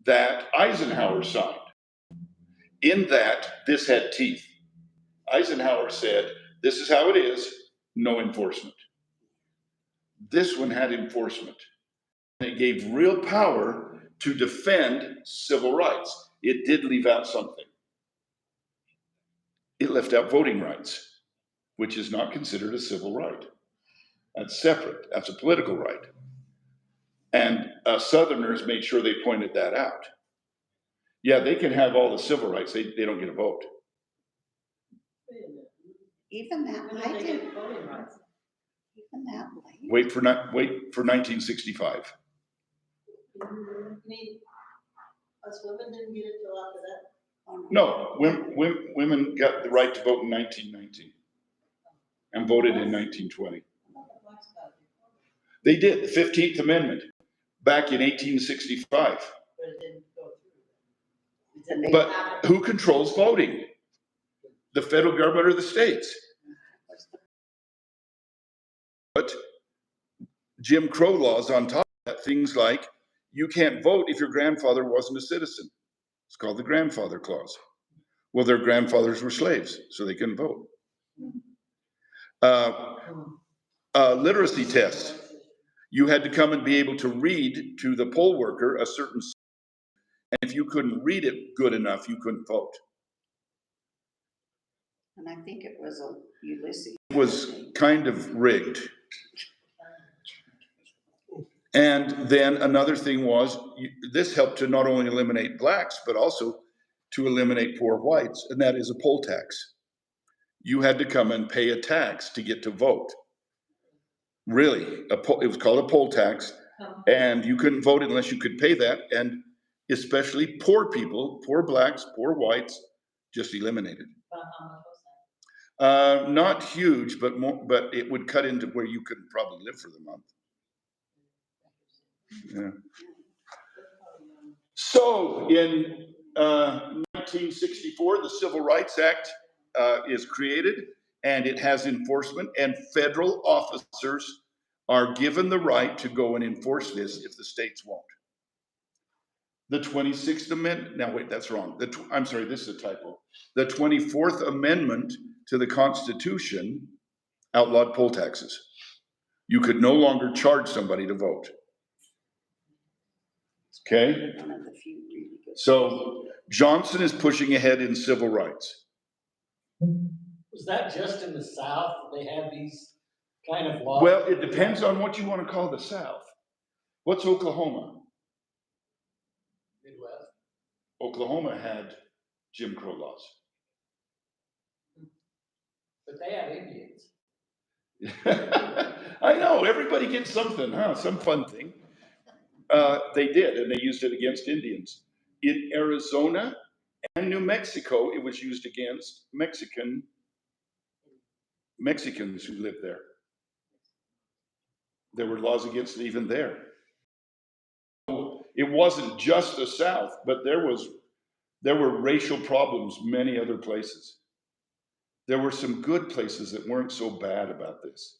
That Eisenhower signed. In that, this had teeth. Eisenhower said, this is how it is, no enforcement. This one had enforcement. It gave real power to defend civil rights. It did leave out something. It left out voting rights, which is not considered a civil right. That's separate. That's a political right. And Southerners made sure they pointed that out. Yeah, they can have all the civil rights, they don't get a vote. Wait a minute. Even that, When I did they did, get voting rights? even that late. Wait for 1965. You mean, us women didn't get it till after that? Oh, No, women got the right to vote in 1919 and voted in 1920. I thought the blacks got it before, They did, the 15th Amendment, back in 1865. but it didn't go through. It didn't But happen. who controls voting? The federal government or the states? But Jim Crow laws on top of that, things like you can't vote if your grandfather wasn't a citizen. It's called the grandfather clause. Well, their grandfathers were slaves, so they couldn't vote. Literacy tests. You had to come and be able to read to the poll worker a certain, and if you couldn't read it good enough, you couldn't vote. And I think it was a Ulysses. It was kind of rigged. And then another thing was, this helped to not only eliminate blacks, but also to eliminate poor whites, and that is a poll tax. You had to come and pay a tax to get to vote. Really, it was called a poll tax, and you couldn't vote unless you could pay that, and especially poor people, poor blacks, poor whites, just eliminated. About how much was that? Not huge, but it would cut into where you could probably live for the month. Yeah. So in 1964, the Civil Rights Act is created, and it has enforcement, and federal officers are given the right to go and enforce this if the states won't. The 26th Amendment, now wait, that's wrong. I'm sorry, this is a typo. The 24th Amendment to the Constitution outlawed poll taxes. You could no longer charge somebody to vote. Okay? One of the few really good. So Johnson is pushing ahead in civil rights. Was that just in the South? They had these kind of laws? Well, it depends on what you want to call the South. What's Oklahoma? Midwest. Oklahoma had Jim Crow laws. But they had Indians. I know, everybody gets something, huh? Some fun thing. They did, and they used it against Indians. In Arizona and New Mexico, it was used against Mexicans who lived there. There were laws against it even there. It wasn't just the South, but there were racial problems many other places. There were some good places that weren't so bad about this.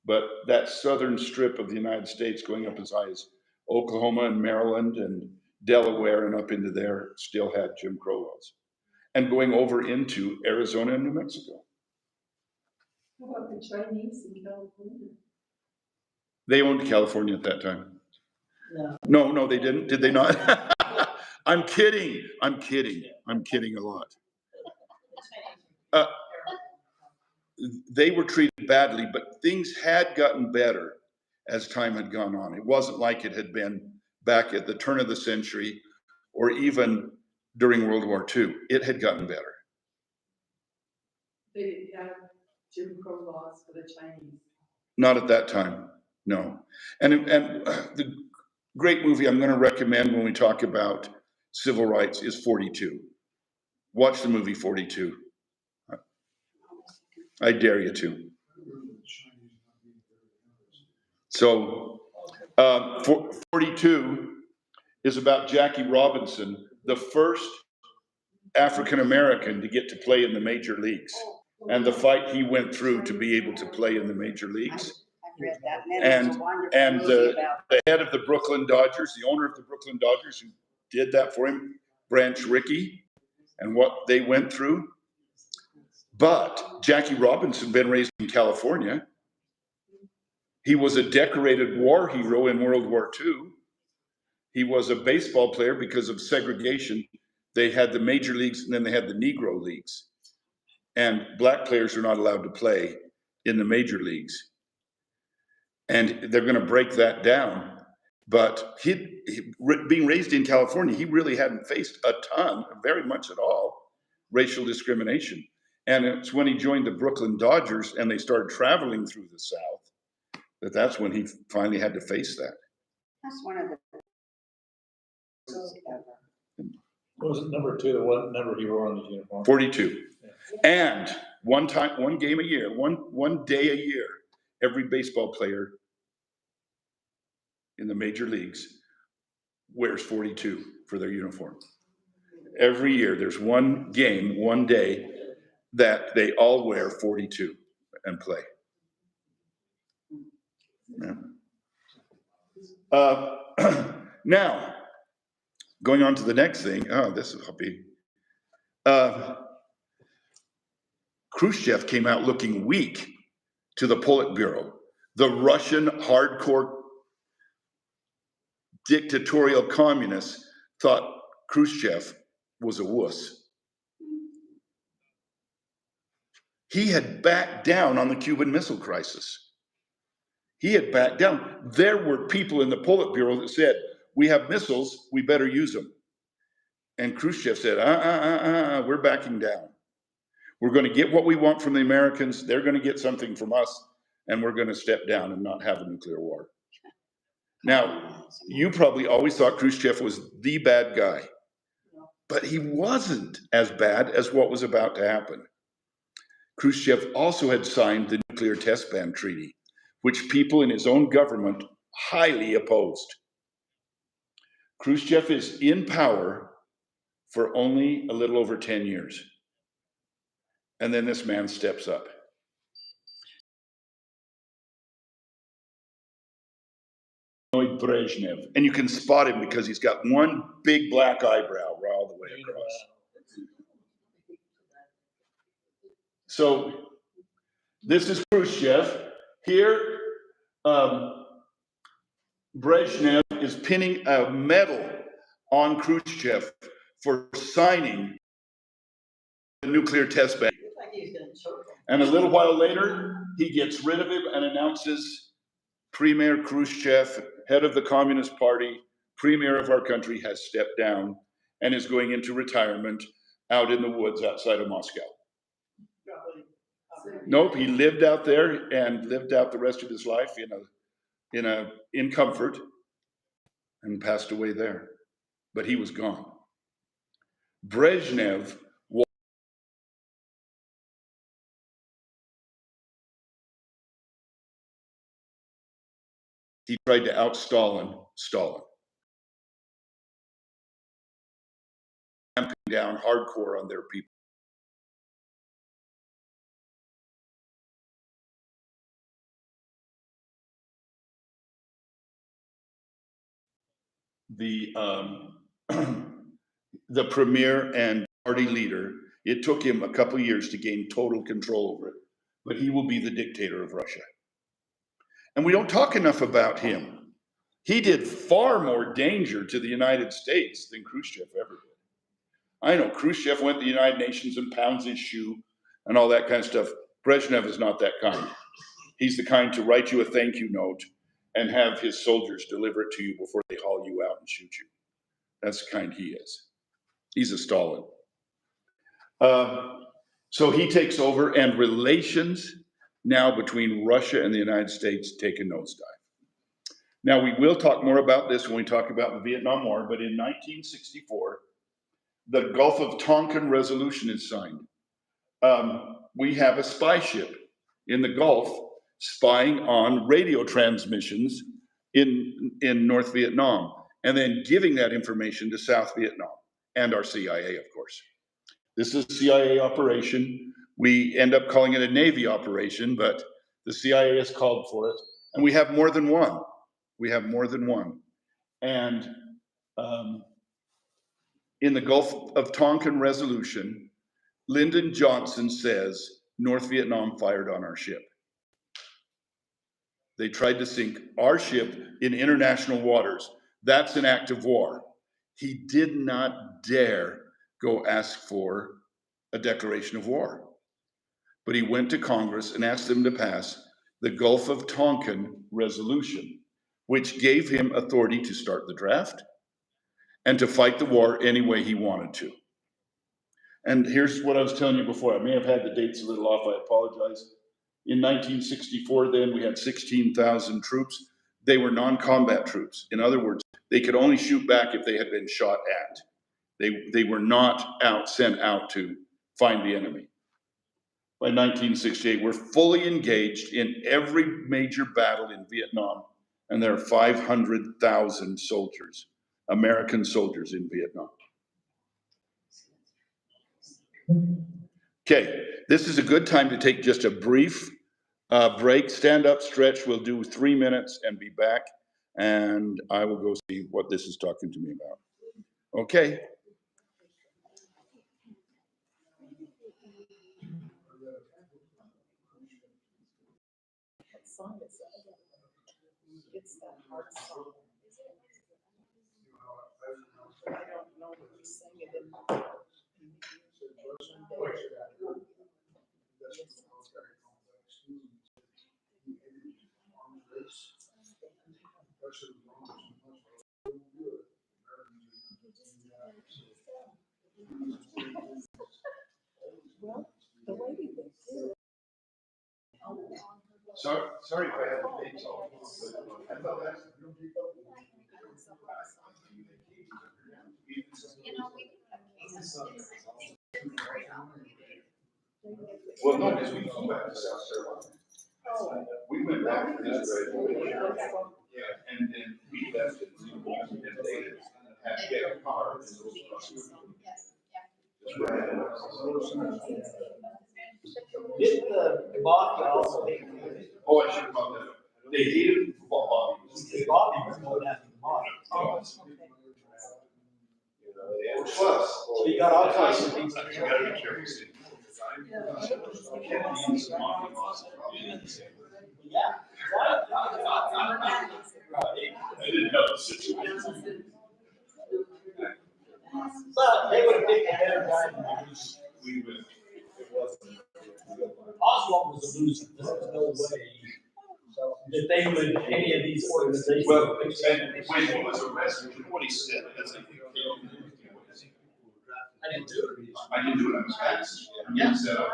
But that southern strip of the United States going up as high as Oklahoma and Maryland and Delaware and up into there still had Jim Crow laws. And going over into Arizona and New Mexico. How about the Chinese in California? They owned California at that time. No. No, they didn't. Did they not? I'm kidding. I'm kidding a lot. They were treated badly, but things had gotten better as time had gone on. It wasn't like it had been back at the turn of the century or even during World War II. It had gotten better. They didn't have Jim Crow laws for the Chinese. Not at that time, no. And the great movie I'm going to recommend when we talk about civil rights is 42. Watch the movie 42. I dare you to. So 42 is about Jackie Robinson, the first African-American to get to play in the major leagues, and the fight he went through to be able to play in the major leagues. I've read that, and it's a wonderful And movie about. the head of the Brooklyn Dodgers, the owner of the Brooklyn Dodgers who did that for him, Branch Rickey, and what they went through. But Jackie Robinson, been raised in California. He was a decorated war hero in World War II. He was a baseball player because of segregation. They had the major leagues and then they had the Negro leagues. And black players are not allowed to play in the major leagues. And they're going to break that down. But being raised in California, he really hadn't faced a ton, very much at all, racial discrimination. And it's when he joined the Brooklyn Dodgers and they started traveling through the South, that's when he finally had to face that. That's one of the. What was it, number 2, what number he wore on his uniform? 42. And one game a year, one day a year, every baseball player in the major leagues wears 42 for their uniform. Every year, there's one game, one day that they all wear 42 and play. Yeah. Now, going on to the next thing. Oh, this will be. Khrushchev came out looking weak to the Politburo. The Russian hardcore dictatorial communists thought Khrushchev was a wuss. He had backed down on the Cuban Missile Crisis. He had backed down. There were people in the Politburo that said, we have missiles, we better use them. And Khrushchev said, we're backing down. We're going to get what we want from the Americans, they're going to get something from us, and we're going to step down and not have a nuclear war. Now, you probably always thought Khrushchev was the bad guy, but he wasn't as bad as what was about to happen. Khrushchev also had signed the Nuclear Test Ban Treaty, which people in his own government highly opposed. Khrushchev is in power for only a little over 10 years. And then this man steps up. Brezhnev, and you can spot him because he's got one big black eyebrow all the way across. So this is Khrushchev. Here, Brezhnev is pinning a medal on Khrushchev for signing the nuclear test ban. And a little while later, he gets rid of him and announces Premier Khrushchev, head of the Communist Party, premier of our country, has stepped down and is going into retirement out in the woods outside of Moscow. Nope, he lived out there and lived out the rest of his life in comfort and passed away there. But he was gone. Brezhnev he tried to out Stalin. Clamping down hardcore on their people. The premier and party leader, it took him a couple of years to gain total control over it, but he will be the dictator of Russia. And we don't talk enough about him. He did far more danger to the United States than Khrushchev ever did. I know Khrushchev went to the United Nations and pounds his shoe and all that kind of stuff. Brezhnev is not that kind. He's the kind to write you a thank you note and have his soldiers deliver it to you before they haul you out and shoot you. That's the kind he is. He's a Stalin. So he takes over, and relations now between Russia and the United States take a nosedive. Now, we will talk more about this when we talk about the Vietnam War, but in 1964, the Gulf of Tonkin Resolution is signed. We have a spy ship in the Gulf spying on radio transmissions in North Vietnam, and then giving that information to South Vietnam and our CIA, of course. This is a CIA operation. We end up calling it a Navy operation, but the CIA has called for it. And we have more than one. And in the Gulf of Tonkin Resolution, Lyndon Johnson says, North Vietnam fired on our ship. They tried to sink our ship in international waters. That's an act of war. He did not dare go ask for a declaration of war. But he went to Congress and asked them to pass the Gulf of Tonkin Resolution, which gave him authority to start the draft and to fight the war any way he wanted to. And here's what I was telling you before. I may have had the dates a little off, I apologize. In 1964, then, we had 16,000 troops. They were non-combat troops. In other words, they could only shoot back if they had been shot at. They were not sent out to find the enemy. By 1968, we're fully engaged in every major battle in Vietnam, and there are 500,000 soldiers, American soldiers in Vietnam. Okay, this is a good time to take just a brief break, stand up, stretch. We'll do 3 minutes and be back, and I will go see what this is talking to me about. Okay. It's that hard song. I don't know what he's singing in. Well, the way we do it. Sorry if I had the dates all. I thought that's. Well, no, because we flew back to South Carolina. We went back to Israel. Yeah, and then we left it and they had to get a car. Did the Bobby also hate him? Oh, I should have brought that up. They hated football Bobby. Bobby was going after the Bobby. Plus. So you got all kinds of things. You gotta be careful. You can't be in some mafia laws. Yeah. I didn't help the situation. But they would have picked a better guy than Bruce. We would. Oswald was a loser. There was no way that they would, any of these organizations. Well, and when he was arrested, you know what he said? That's like, I didn't do it. I didn't do it, I was fast. I'm getting set up.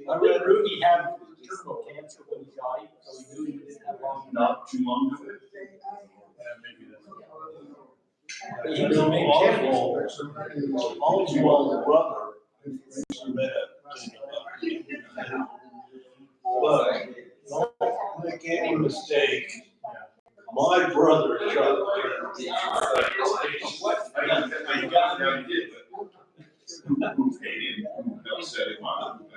I read Rudy had terminal cancer when he died, so we knew he didn't have long. Not too long ago. He was a big kid. Oswald's brother met but don't make any mistake, my brother shot the I got it, I did, but who paid him, who upset him on it.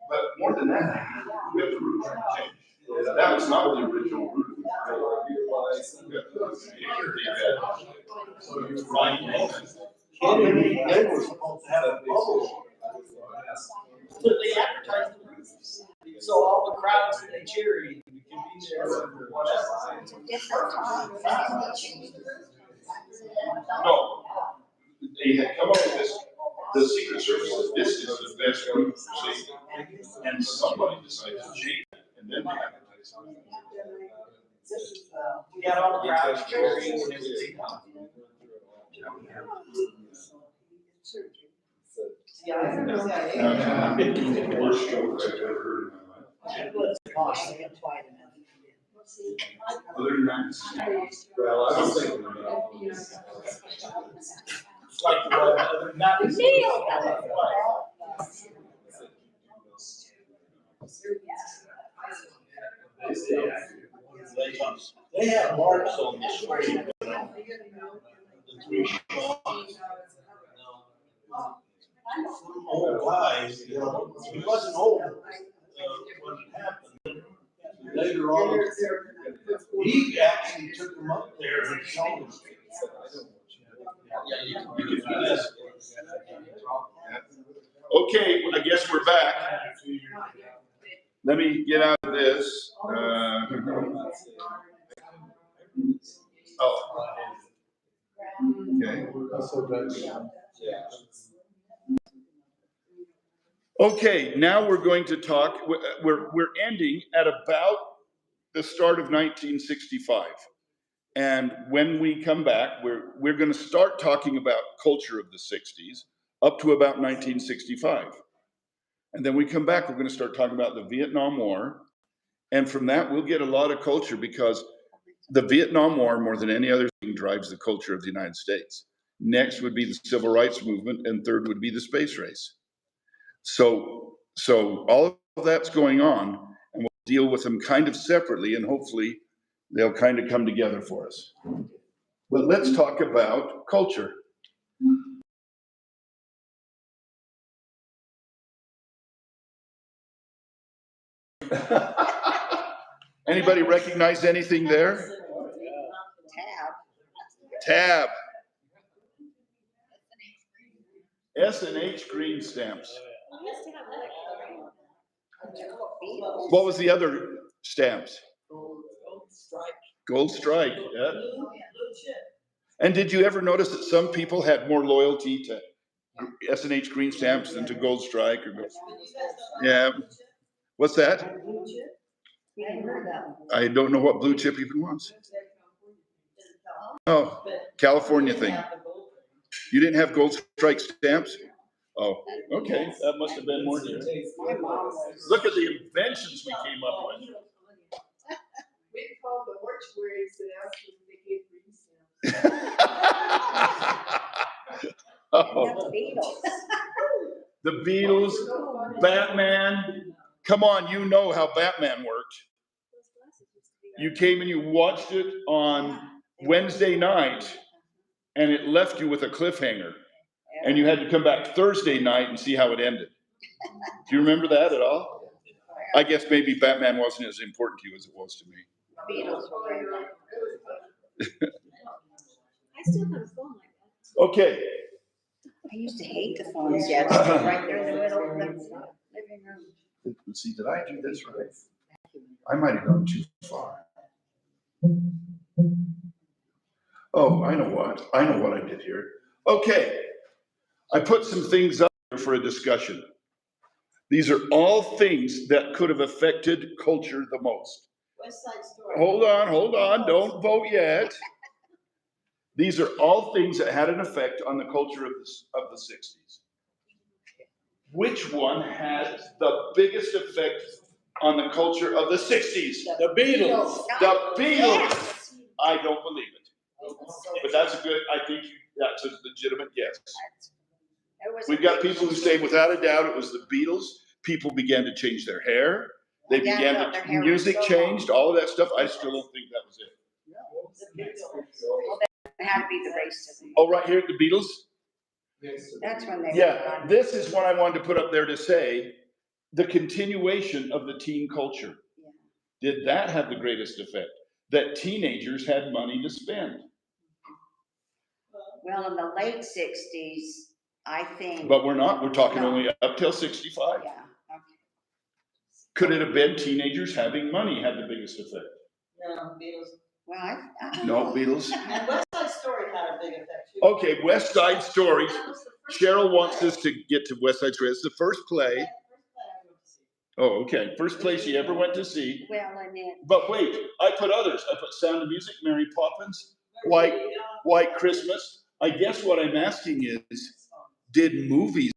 But more than that, we have the route change. That was not the original route. Kennedy, they were supposed to have a bubble. But they advertised the roofs. So all the crowds that they cheered, you can be there or whatever. No, they had come up with this, the Secret Service says this is the best route for safety. And somebody decided to change it, and then they advertised it. We got all the crowds cheering and everything. Worst jokes I've ever heard in my life. Other than that. Well, I was thinking about. It's like the other mountains. They have marks on the street. The three shots. Old guys, you know, he wasn't old when it happened. Later on, he actually took them up there and showed them. Okay, I guess we're back. Let me get out of this. Okay. Okay, now we're going to talk, we're ending at about the start of 1965. And when we come back, we're going to start talking about culture of the 60s up to about 1965. And then we come back, we're going to start talking about the Vietnam War. And from that, we'll get a lot of culture because the Vietnam War, more than any other thing, drives the culture of the United States. Next would be the Civil Rights Movement, and third would be the space race. So all of that's going on, and we'll deal with them kind of separately, and hopefully they'll kind of come together for us. But let's talk about culture. Anybody recognize anything there? Tab. S&H green stamps. What was the other stamps? Gold strike, yeah. And did you ever notice that some people had more loyalty to S&H green stamps than to Gold Strike? Or yeah. What's that? I don't know what blue chip even was. Oh, California thing. You didn't have Gold Strike stamps? Oh, okay. That must have been more here. Look at the inventions we came up with. We called the mortuaries and asked them if they gave green stamps. Oh. The Beatles, Batman. Come on, you know how Batman worked. You came and you watched it on Wednesday night, and it left you with a cliffhanger. And you had to come back Thursday night and see how it ended. Do you remember that at all? I guess maybe Batman wasn't as important to you as it was to me. I still have a phone like that. Okay. I used to hate the phones, yeah, it's right there in the middle of the living room. Let's see, did I do this right? I might have gone too far. Oh, I know what I did here. Okay, I put some things up here for a discussion. These are all things that could have affected culture the most. West Side Story. Hold on, don't vote yet. These are all things that had an effect on the culture of the 60s. Which one had the biggest effect on the culture of the 60s? The Beatles. The Beatles. I don't believe it. But that's that's a legitimate guess. We've got people who say without a doubt it was the Beatles. People began to change their hair. They began to, music changed, all of that stuff. I still don't think that was it. It had to be the racism. Oh, right here, the Beatles? That's when they. Yeah, this is what I wanted to put up there to say, the continuation of the teen culture. Yeah. Did that have the greatest effect? That teenagers had money to spend. Well, in the late 60s, I think. But we're talking only up till 65. Yeah, okay. Could it have been teenagers having money had the biggest effect? No, Beatles. Well, I don't No, know. Beatles. And West Side Story had a big effect too. Okay, West Side Story. Cheryl wants us to get to West Side Story. It's the first play. Oh, okay. First play she ever went to see. Well, and then. But wait, I put others. I put Sound of Music, Mary Poppins, White Christmas. I guess what I'm asking is, did movies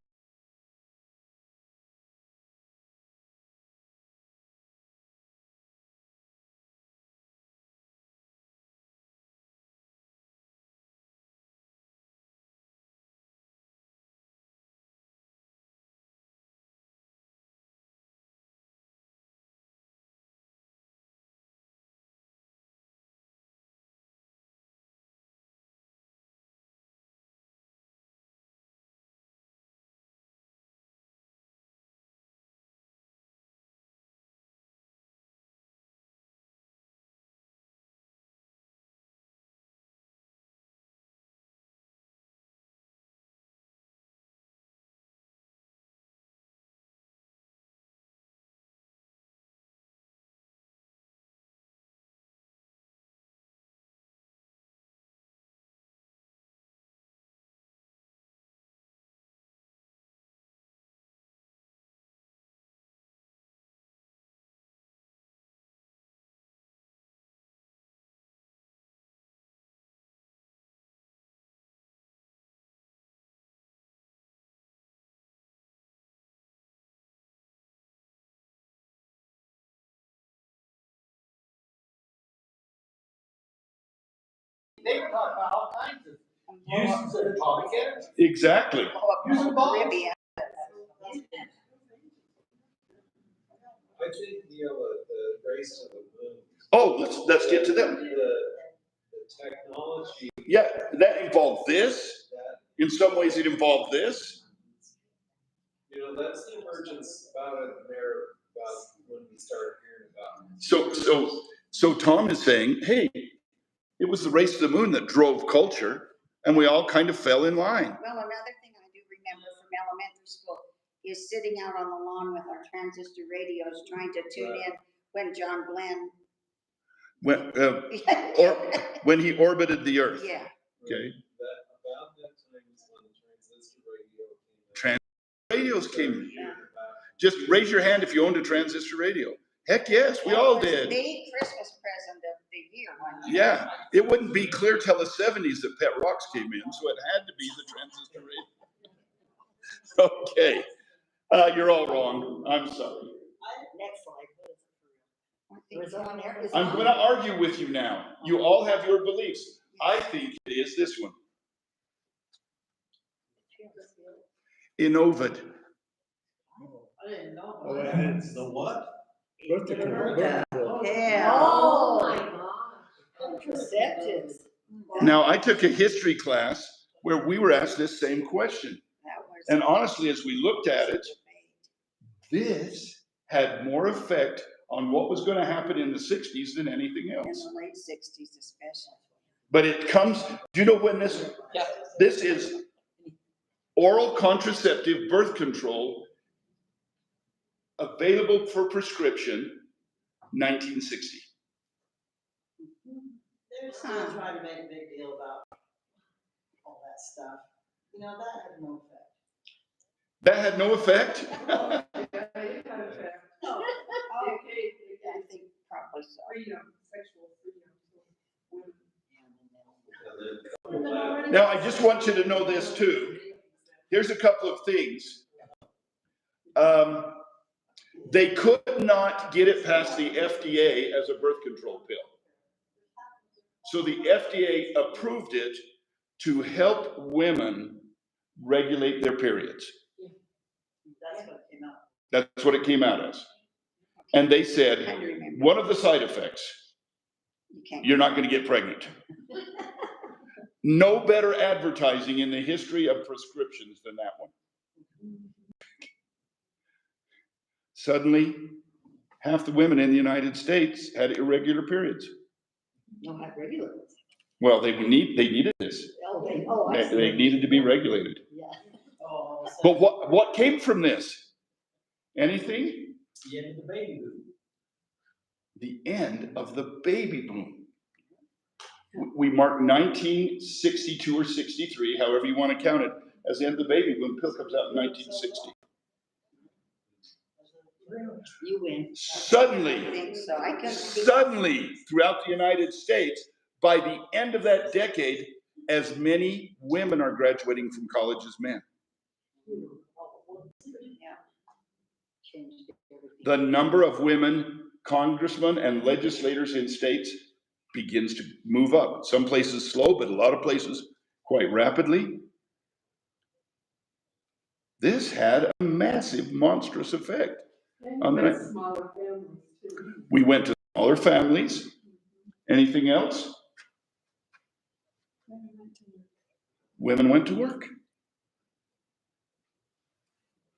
They were talking about all kinds of uses of atomic energy. Exactly. Using bombs. Caribbean. I think, you know, the race to the moon. Oh, let's get to them. The technology Yeah, that involved this. that, In some ways, it involved this. you know, that's the emergence about it there, about when we started hearing about it. So Tom is saying, hey, it was the race to the moon that drove culture, and we all kind of fell in line. Well, another thing I do remember from elementary school is sitting out on the lawn with our transistor radios trying to tune in when John Glenn. When he orbited the Earth. Yeah. Okay. That, about that time is when the transistor radio came out. Radios came. Just raise your hand if you owned a transistor radio. Heck yes, we all That was did. the Christmas present of the year one year. Yeah, it wouldn't be Clear till the 70s that Pet Rocks came in, so it had to be the transistor radio. Okay, you're all wrong. I'm sorry. Next slide. Was it on there? Is it I'm on? going to argue with you now. You all have your beliefs. I think it is this one. Innovid. I didn't know. Oh, and it's the what? Birth Never control, heard birth that. control. Yeah. Oh, my God. Contraceptives. Now, I took a history class where we were asked this same question. That was- And honestly, as we looked at it, this had more effect on what was going to happen in the 60s than anything In else. the late 60s especially. But it comes, do you know when this is oral contraceptive birth control available for prescription, 1960. They're still trying to make a big deal about all that stuff. You know, that had no effect. That had no effect? No. Okay, I think probably so. Sexual freedom. And then Now, I just want you to know this too. Here's a couple of things. They could not get it past the FDA as a birth control pill. So the FDA approved it to help women regulate their periods. That's what came out. That's what it came out as. And they I said, remember. one of the side effects, You can't. you're not going to get pregnant. No better advertising in the history of prescriptions than that one. Suddenly, half the women in the United States had irregular periods. No, not regular. Well, they needed this. Oh, I see. They needed to be regulated. Yeah. Oh, But what came from this? Anything? The end of the baby boom. The end of the baby boom. We mark 1962 or 63, however you want to count it, as the end of the baby boom. Pill comes out in 1960. You win. I Suddenly, think so. I can. suddenly, throughout the United States, by the end of that decade, as many women are graduating from college as men. Changed everything. The number of women congressmen and legislators in states begins to move up. Some places slow, but a lot of places quite rapidly. This had a massive, monstrous effect on the Smaller families too. We went to smaller families. Anything else? Women went to work.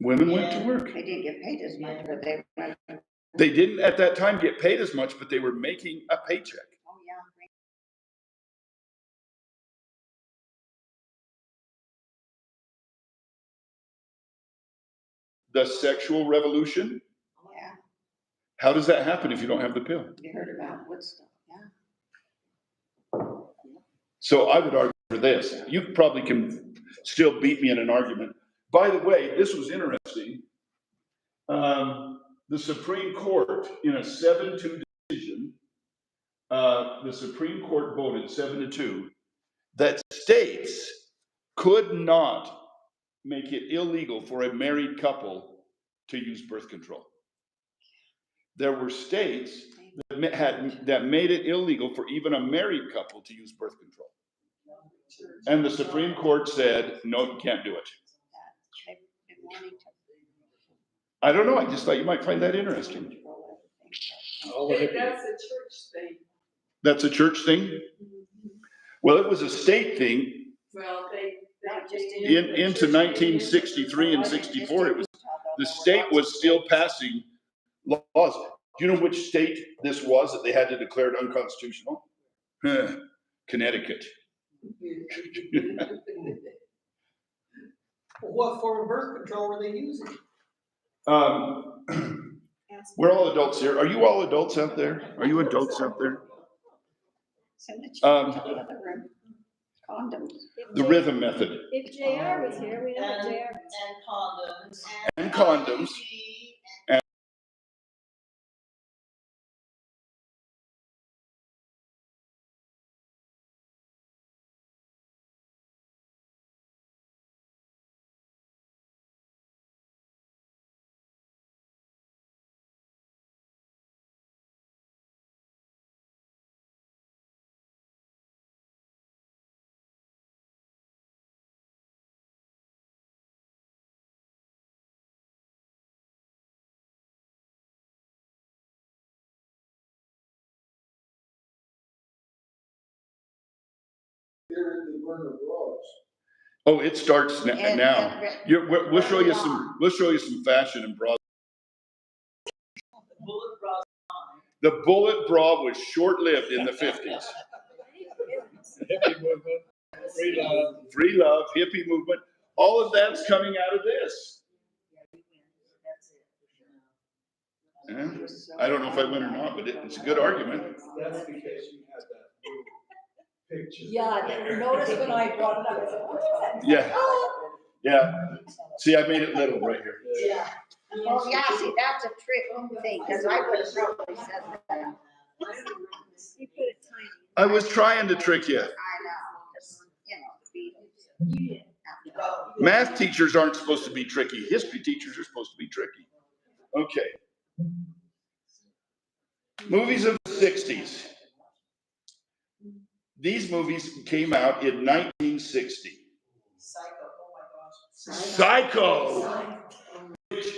Women went to work. They didn't get paid as much, but they went. They didn't at that time get paid as much, but they were making a paycheck. Oh, yeah. The sexual revolution. Yeah, How does that happen if you don't have the pill? you heard about Woodstock, yeah. So I would argue for this. You probably can still beat me in an argument. By the way, this was interesting. The Supreme Court, in a 7-2 decision, the Supreme Court voted 7-2 that states could not make it illegal for a married couple to use birth control. There were states that that made it illegal for even a married couple to use birth control. And the Supreme Court said, no, you can't do it. They've been wanting to. I don't know, I just thought you might find that interesting. All the hippies. That's a church thing. That's a church thing? Well, it was a state thing. Well, they Into 1963 and 64, it was, the state was still passing laws. Do you know which state this was that they had to declare it unconstitutional? Connecticut. What form of birth control were they using? We're all adults here. Are you all adults out there? Are you adults out there? Send the children to the other room. Condoms. The rhythm method. If JR was here, we know what And, JR. and condoms. And condoms. And Here they burn their bras. Oh, it starts now. We'll show you Very some fashion and bras. bullet bras. The bullet bra was short-lived in the 50s. Hippie movement, free love. Free love, hippie movement, all of that's coming out of this. Yeah. I don't know if I win or not, but it's a good argument. That's because you had that little picture. Yeah, notice when I brought it up, I said, what is that? Yeah. Yeah. See, I made it little right here. Yeah. Well, yeah, see, that's a trick thing, because I would have probably said that. You put it tiny. I was trying to trick you. I know, because, the Beatles. Math teachers aren't supposed to be tricky. History teachers are supposed to be tricky. Okay. Movies of the 60s. These movies came out in 1960. Psycho, oh my gosh. Psycho! Which,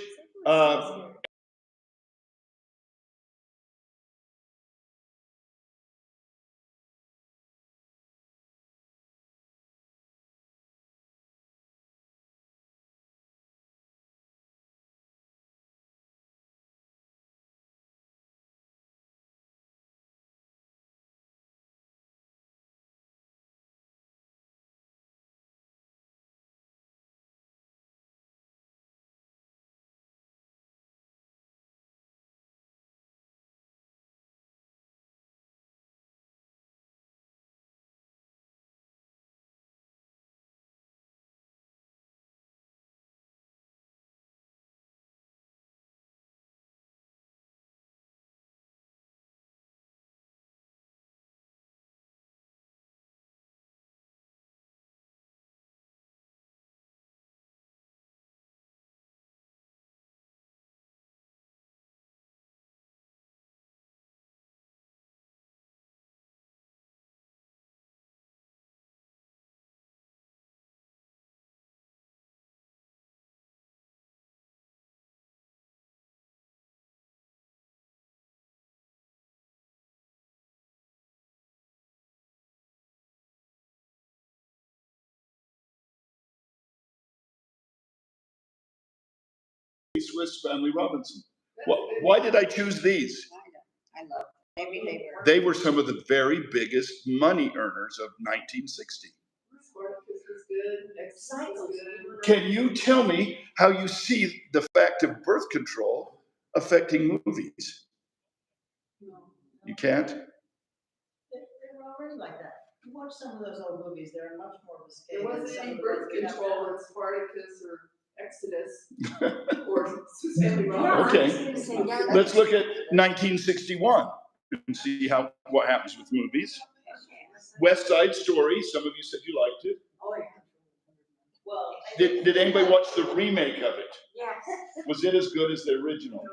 Swiss Family Robinson. Why did I choose these? I love, maybe They were some of the very biggest money earners of 1960. Can you tell me how you see the fact of birth control affecting movies? You can't? They're already like that. You watch some of those old movies, they're much more risque. There than wasn't some any of the birth ones we have control now. in Spartacus or Exodus or Family Robinson. Okay. Let's look at 1961 and see what happens with movies. West Side Story, some of you said you liked it. Oh, yeah. Well. Did anybody watch the remake of it? Yes. Was it as good as the original?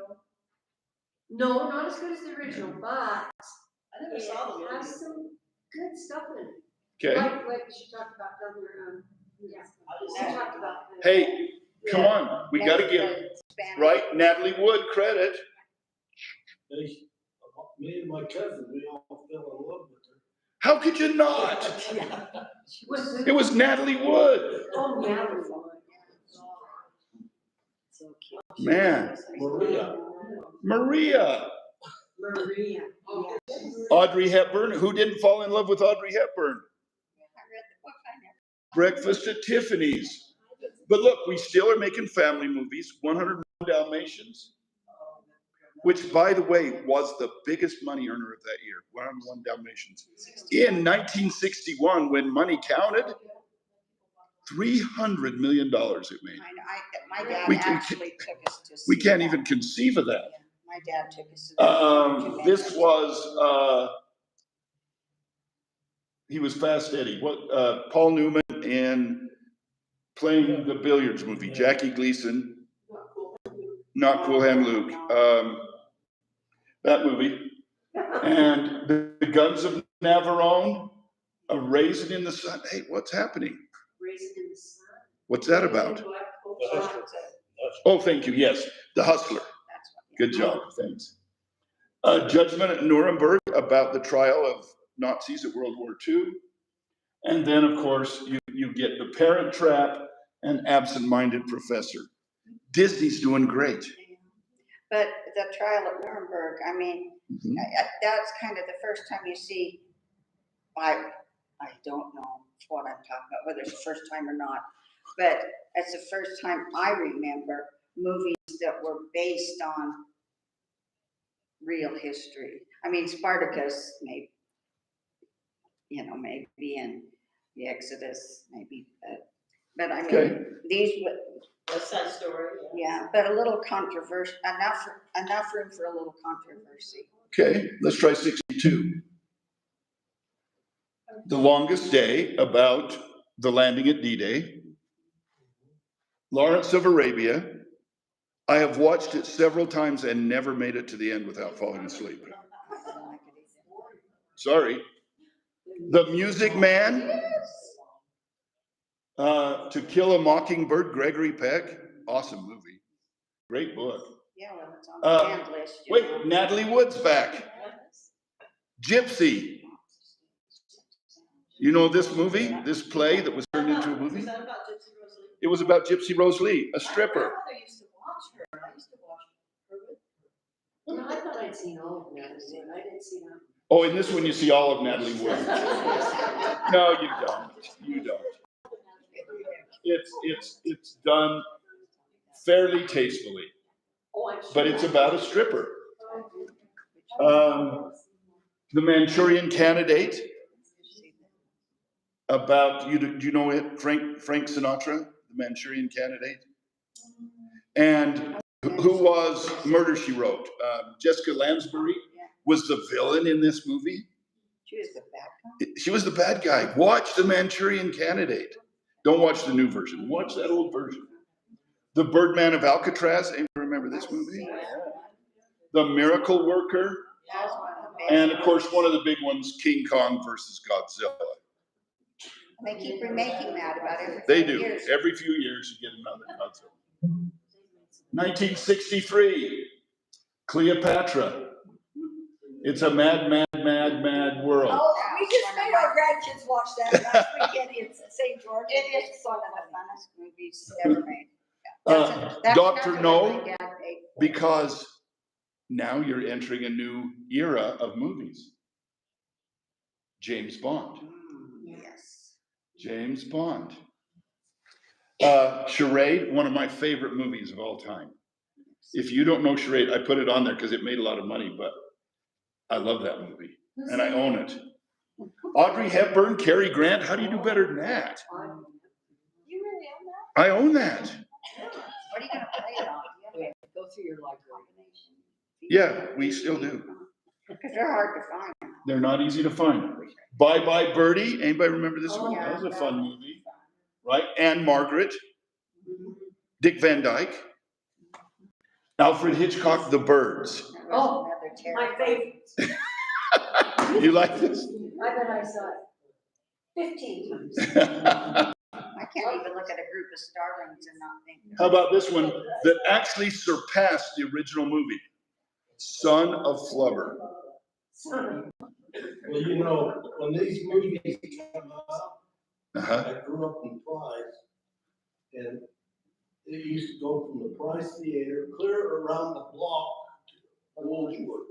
No, not as good as the original, but I never it saw the has movie. some good stuff in it. Okay. Like she talked about down there, yeah. She talked about. Hey, come on, we gotta give, right, Natalie Wood credit. They, me and my cousin, we all fell in love with her. How could you not? Was It was Natalie Wood. Oh, yeah. So cute. Man, Maria. Maria. Maria. Audrey Hepburn. Who didn't fall in love with Audrey Hepburn? I read the book, I never. Breakfast at Tiffany's. But look, we still are making family movies. 101 Dalmatians, which, by the way, was the biggest money earner of that year. 101 Dalmatians. In 1961, when money counted, $300 million it made. I know, my dad We can- actually took us to see. We can't that. even conceive of that. Yeah, my dad took us to that. This was, he was Fast Eddie. What, Paul Newman in playing the billiards movie, Jackie Gleason, Not Cool Hand Luke, that movie. And the Guns of Navarone, A Raisin in the Sun. Hey, what's happening? Raisin in the Sun. What's that about? Oh, thank you. Yes, The Hustler. Good job. Thanks. Judgment at Nuremberg, about the trial of Nazis at World War II. And then, of course, you get The Parent Trap and Absent-Minded Professor. Disney's doing great. But the trial at Nuremberg, I mean, that's kind of the first time you see, I don't know what I'm talking about, whether it's the first time or not, but it's the first time I remember movies that were based on real history. I mean, Spartacus, maybe, maybe in the Exodus, maybe, but I mean, Okay. these would, West Side Story. yeah, but a little controversial, enough room for a little controversy. Okay, let's try 62. The Longest Day, about the landing at D-Day. Lawrence of Arabia. I have watched it several times and never made it to the end without falling asleep. Sorry. The Music Man. To Kill a Mockingbird, Gregory Peck. Awesome movie. Great book. Yeah, well, it's on the hand list. you know. Wait, Natalie Wood's back. Gypsy. You know this movie, this play that was turned into a movie? Was that about Gypsy Rose Lee? It was about Gypsy Rose Lee, a stripper. My grandmother used to watch her. I used to watch her with her. No, I thought I'd seen all of that, and I didn't see that. Oh, in this one you see all of Natalie Wood. No, you don't. You don't. It's done fairly tastefully, Oh, I'm sure. but it's about a stripper. The Manchurian Candidate, about, do you know it? Frank Sinatra, the Manchurian Candidate? And who was Murder, She Wrote? Jessica Lansbury was the villain in this movie. She was the bad guy. She was the bad guy. Watch The Manchurian Candidate. Don't watch the new version. Watch that old version. The Birdman of Alcatraz. Anybody remember this movie? The Miracle Worker. That's one of the best. And of course, one of the big ones, King Kong versus Godzilla. They keep remaking that about every They few do. years. Every few years you get another Godzilla. 1963, Cleopatra. It's a mad world. Oh, we just made our grandkids watch that last weekend in St. George. It is one of the funnest movies ever made. Dr. another No, one my dad paid for. because now you're entering a new era of movies. James Bond. Yes. James Bond. Charade, one of my favorite movies of all time. If you don't know Charade, I put it on there because it made a lot of money, but I love that movie and I own it. Audrey Hepburn, Cary Grant, how do you do better than that? You really own that? I own that. What are you gonna play it on? Go through your library. Yeah, we still do. Because they're hard to find. They're not easy to find. Bye Bye Birdie, anybody remember this Oh, one? yeah. That was a fun movie, right? Anne Margaret, Dick Van Dyke, Alfred Hitchcock, The Birds. Oh, My favorite. You like this? I bet I saw it 15 times. I can't even look at a group of starlings and not think. How about this one that actually surpassed the original movie? Son of Flubber. Well, you know, when these movies come out, Uh-huh. I grew up in Price, and it used to go from the Price Theater clear around the block to Woolswood.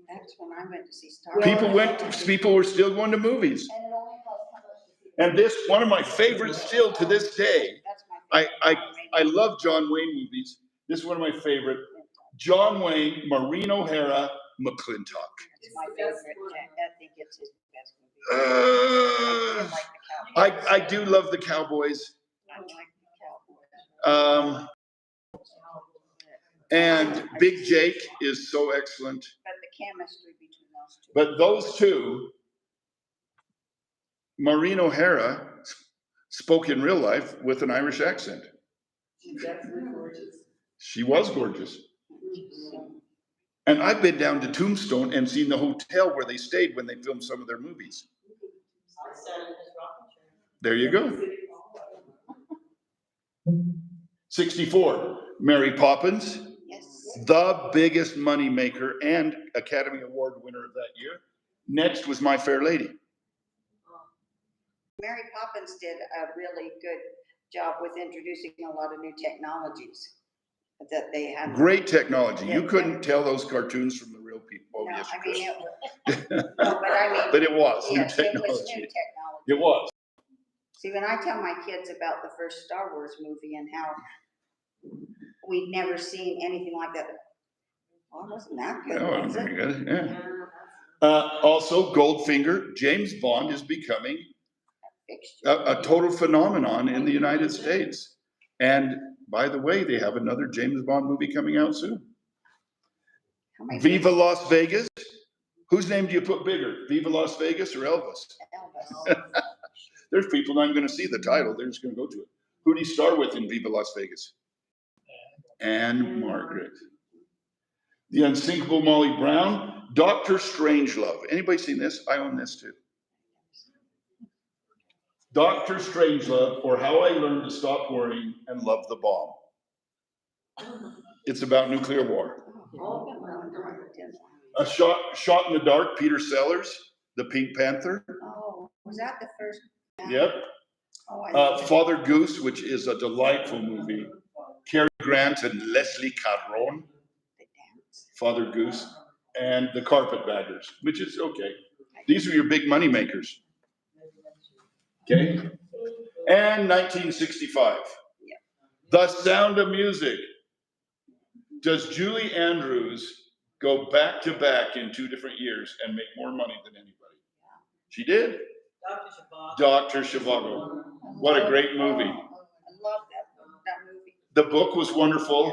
That's when I went to see Star. People were still going to movies. And it only costs how much to see. And this, one of my favorites still to this day, That's my favorite. I love John Wayne movies. This is one of my favorite. John Wayne, Maureen O'Hara, McClintock. It's my favorite. I think it's his best movie. I did like the Cowboys. I do love the Cowboys. I like the Cowboys. And Big Jake is so excellent. But the chemistry between those two. But those two, Maureen O'Hara spoke in real life with an Irish accent. She's absolutely gorgeous. She was gorgeous. And I've been down to Tombstone and seen the hotel where they stayed when they filmed some of their movies. I sat in his rocking chair. There you go. 64, Mary Poppins, Yes. the biggest money maker and Academy Award winner of that year. Next was My Fair Lady. Mary Poppins did a really good job with introducing a lot of new technologies that they had. Great technology. You couldn't tell those cartoons from the real people. Oh, No, yes, I you mean, could. no, but I mean. But it was new Yes, it was new technology. technology. It was. See, when I tell my kids about the first Star Wars movie and how we'd never seen anything like that, well, wasn't that good, Oh, was it? very good. Yeah. Also, Goldfinger, James Bond is becoming Fixture. a total phenomenon in the United States. And by the way, they have another James Bond movie coming out soon. How many Viva Las Vegas. Whose name do you put bigger, Viva Las Vegas or Elvis? Elvis. There's people not even going to see the title. They're just going to go to it. Who do you star with in Viva Las Vegas? Anne Margaret. The Unsinkable Molly Brown. Dr. Strangelove. Anybody seen this? I own this too. Dr. Strangelove, or How I Learned to Stop Worrying and Love the Bomb. It's about nuclear war. A shot in the dark, Peter Sellers, The Pink Panther. Oh, was that the first? Yep. Oh, I love it. Father Goose, which is a delightful movie. Cary Grant and Leslie Caron, The dance. Father Goose, and The Carpetbaggers, which is okay. These are your big money makers. Okay? And 1965. The Sound of Music. Does Julie Andrews go back to back in 2 different years and make more money than anybody? She did. Dr. Zhivago. Dr. Zhivago. What a great movie. I love that movie. The book was wonderful,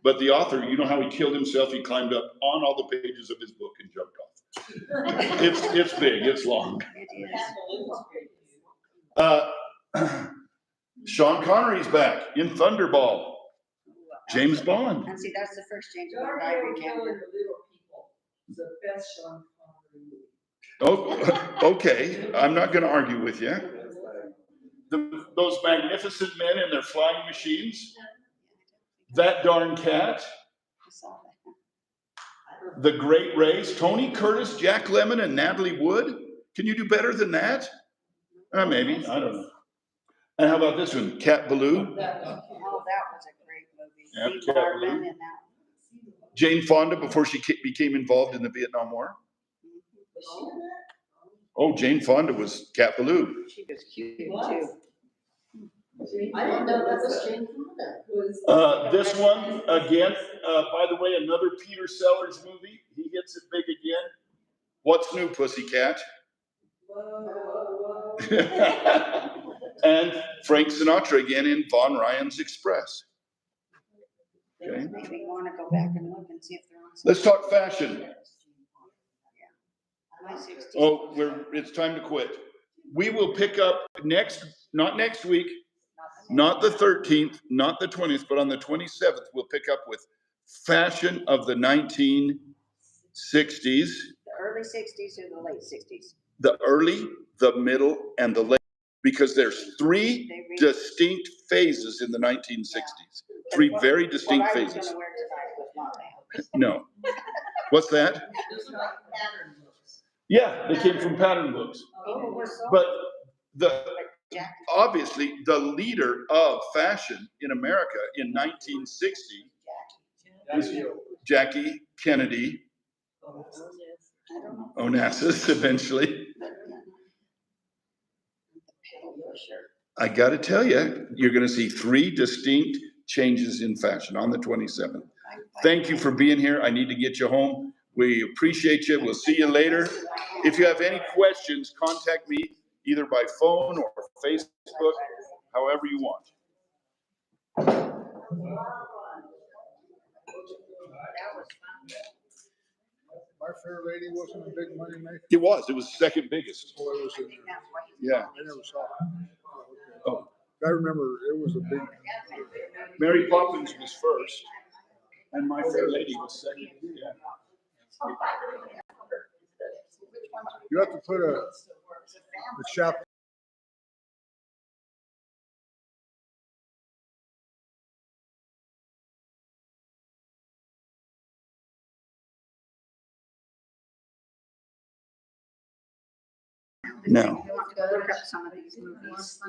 but the author, you know how he killed himself? He climbed up on all the pages of his book and jumped off. It's big, it's long. It is. Sean Connery's back in Thunderball. James Bond. And see, that's the first James Bond I remember. The best Sean Connery movie. Oh, okay. I'm not going to argue with you. Those magnificent men in their flying machines. That Darn Cat. I saw that. The Great Race. Tony Curtis, Jack Lemmon, and Natalie Wood. Can you do better than that? Maybe. I don't know. And how about this one? Cat Ballou. Oh, that was a great movie. Yep, Steve Cat Martin Ballou. in that. Jane Fonda before she became involved in the Vietnam War. Oh, Jane Fonda was Cat Ballou. She was cute too. I didn't know that was Jane Fonda. This one, again, by the way, another Peter Sellers movie. He hits it big again. What's New, Pussycat? And Frank Sinatra again in Von Ryan's Express. Okay. Made me want to go back and look and see if they're on. Let's talk fashion. My 16. Oh, it's time to quit. We will pick up not next week, not the 13th, not the 20th, but on the 27th, we'll pick up with fashion of the 1960s, The early sixties or the late sixties? the early, the middle, and the late, because there's three distinct phases in the 1960s. Three very distinct What I was phases. gonna wear tonight was not that. No. What's that? Those are like pattern looks. Yeah, they came from pattern books. Oh, we're so. But the, Jack, obviously, the leader of fashion in America in 1960 was Jackie Kennedy I don't know. Onassis eventually. But, the pedal pusher. I got to tell you, you're going to see three distinct changes in fashion on the 27th. Thank you for being here. I need to get you home. We appreciate you. We'll see you later. If you have any questions, contact me either by phone or Facebook, however you want. My Fair Lady wasn't a big money maker. It was the second biggest. Oh, it was in there. Yeah. I never saw it. Oh, I remember it was a big, Mary Poppins was first, and My Fair Lady was second. Yeah. you have to put a chapter Now. You want to go look up some of these movies?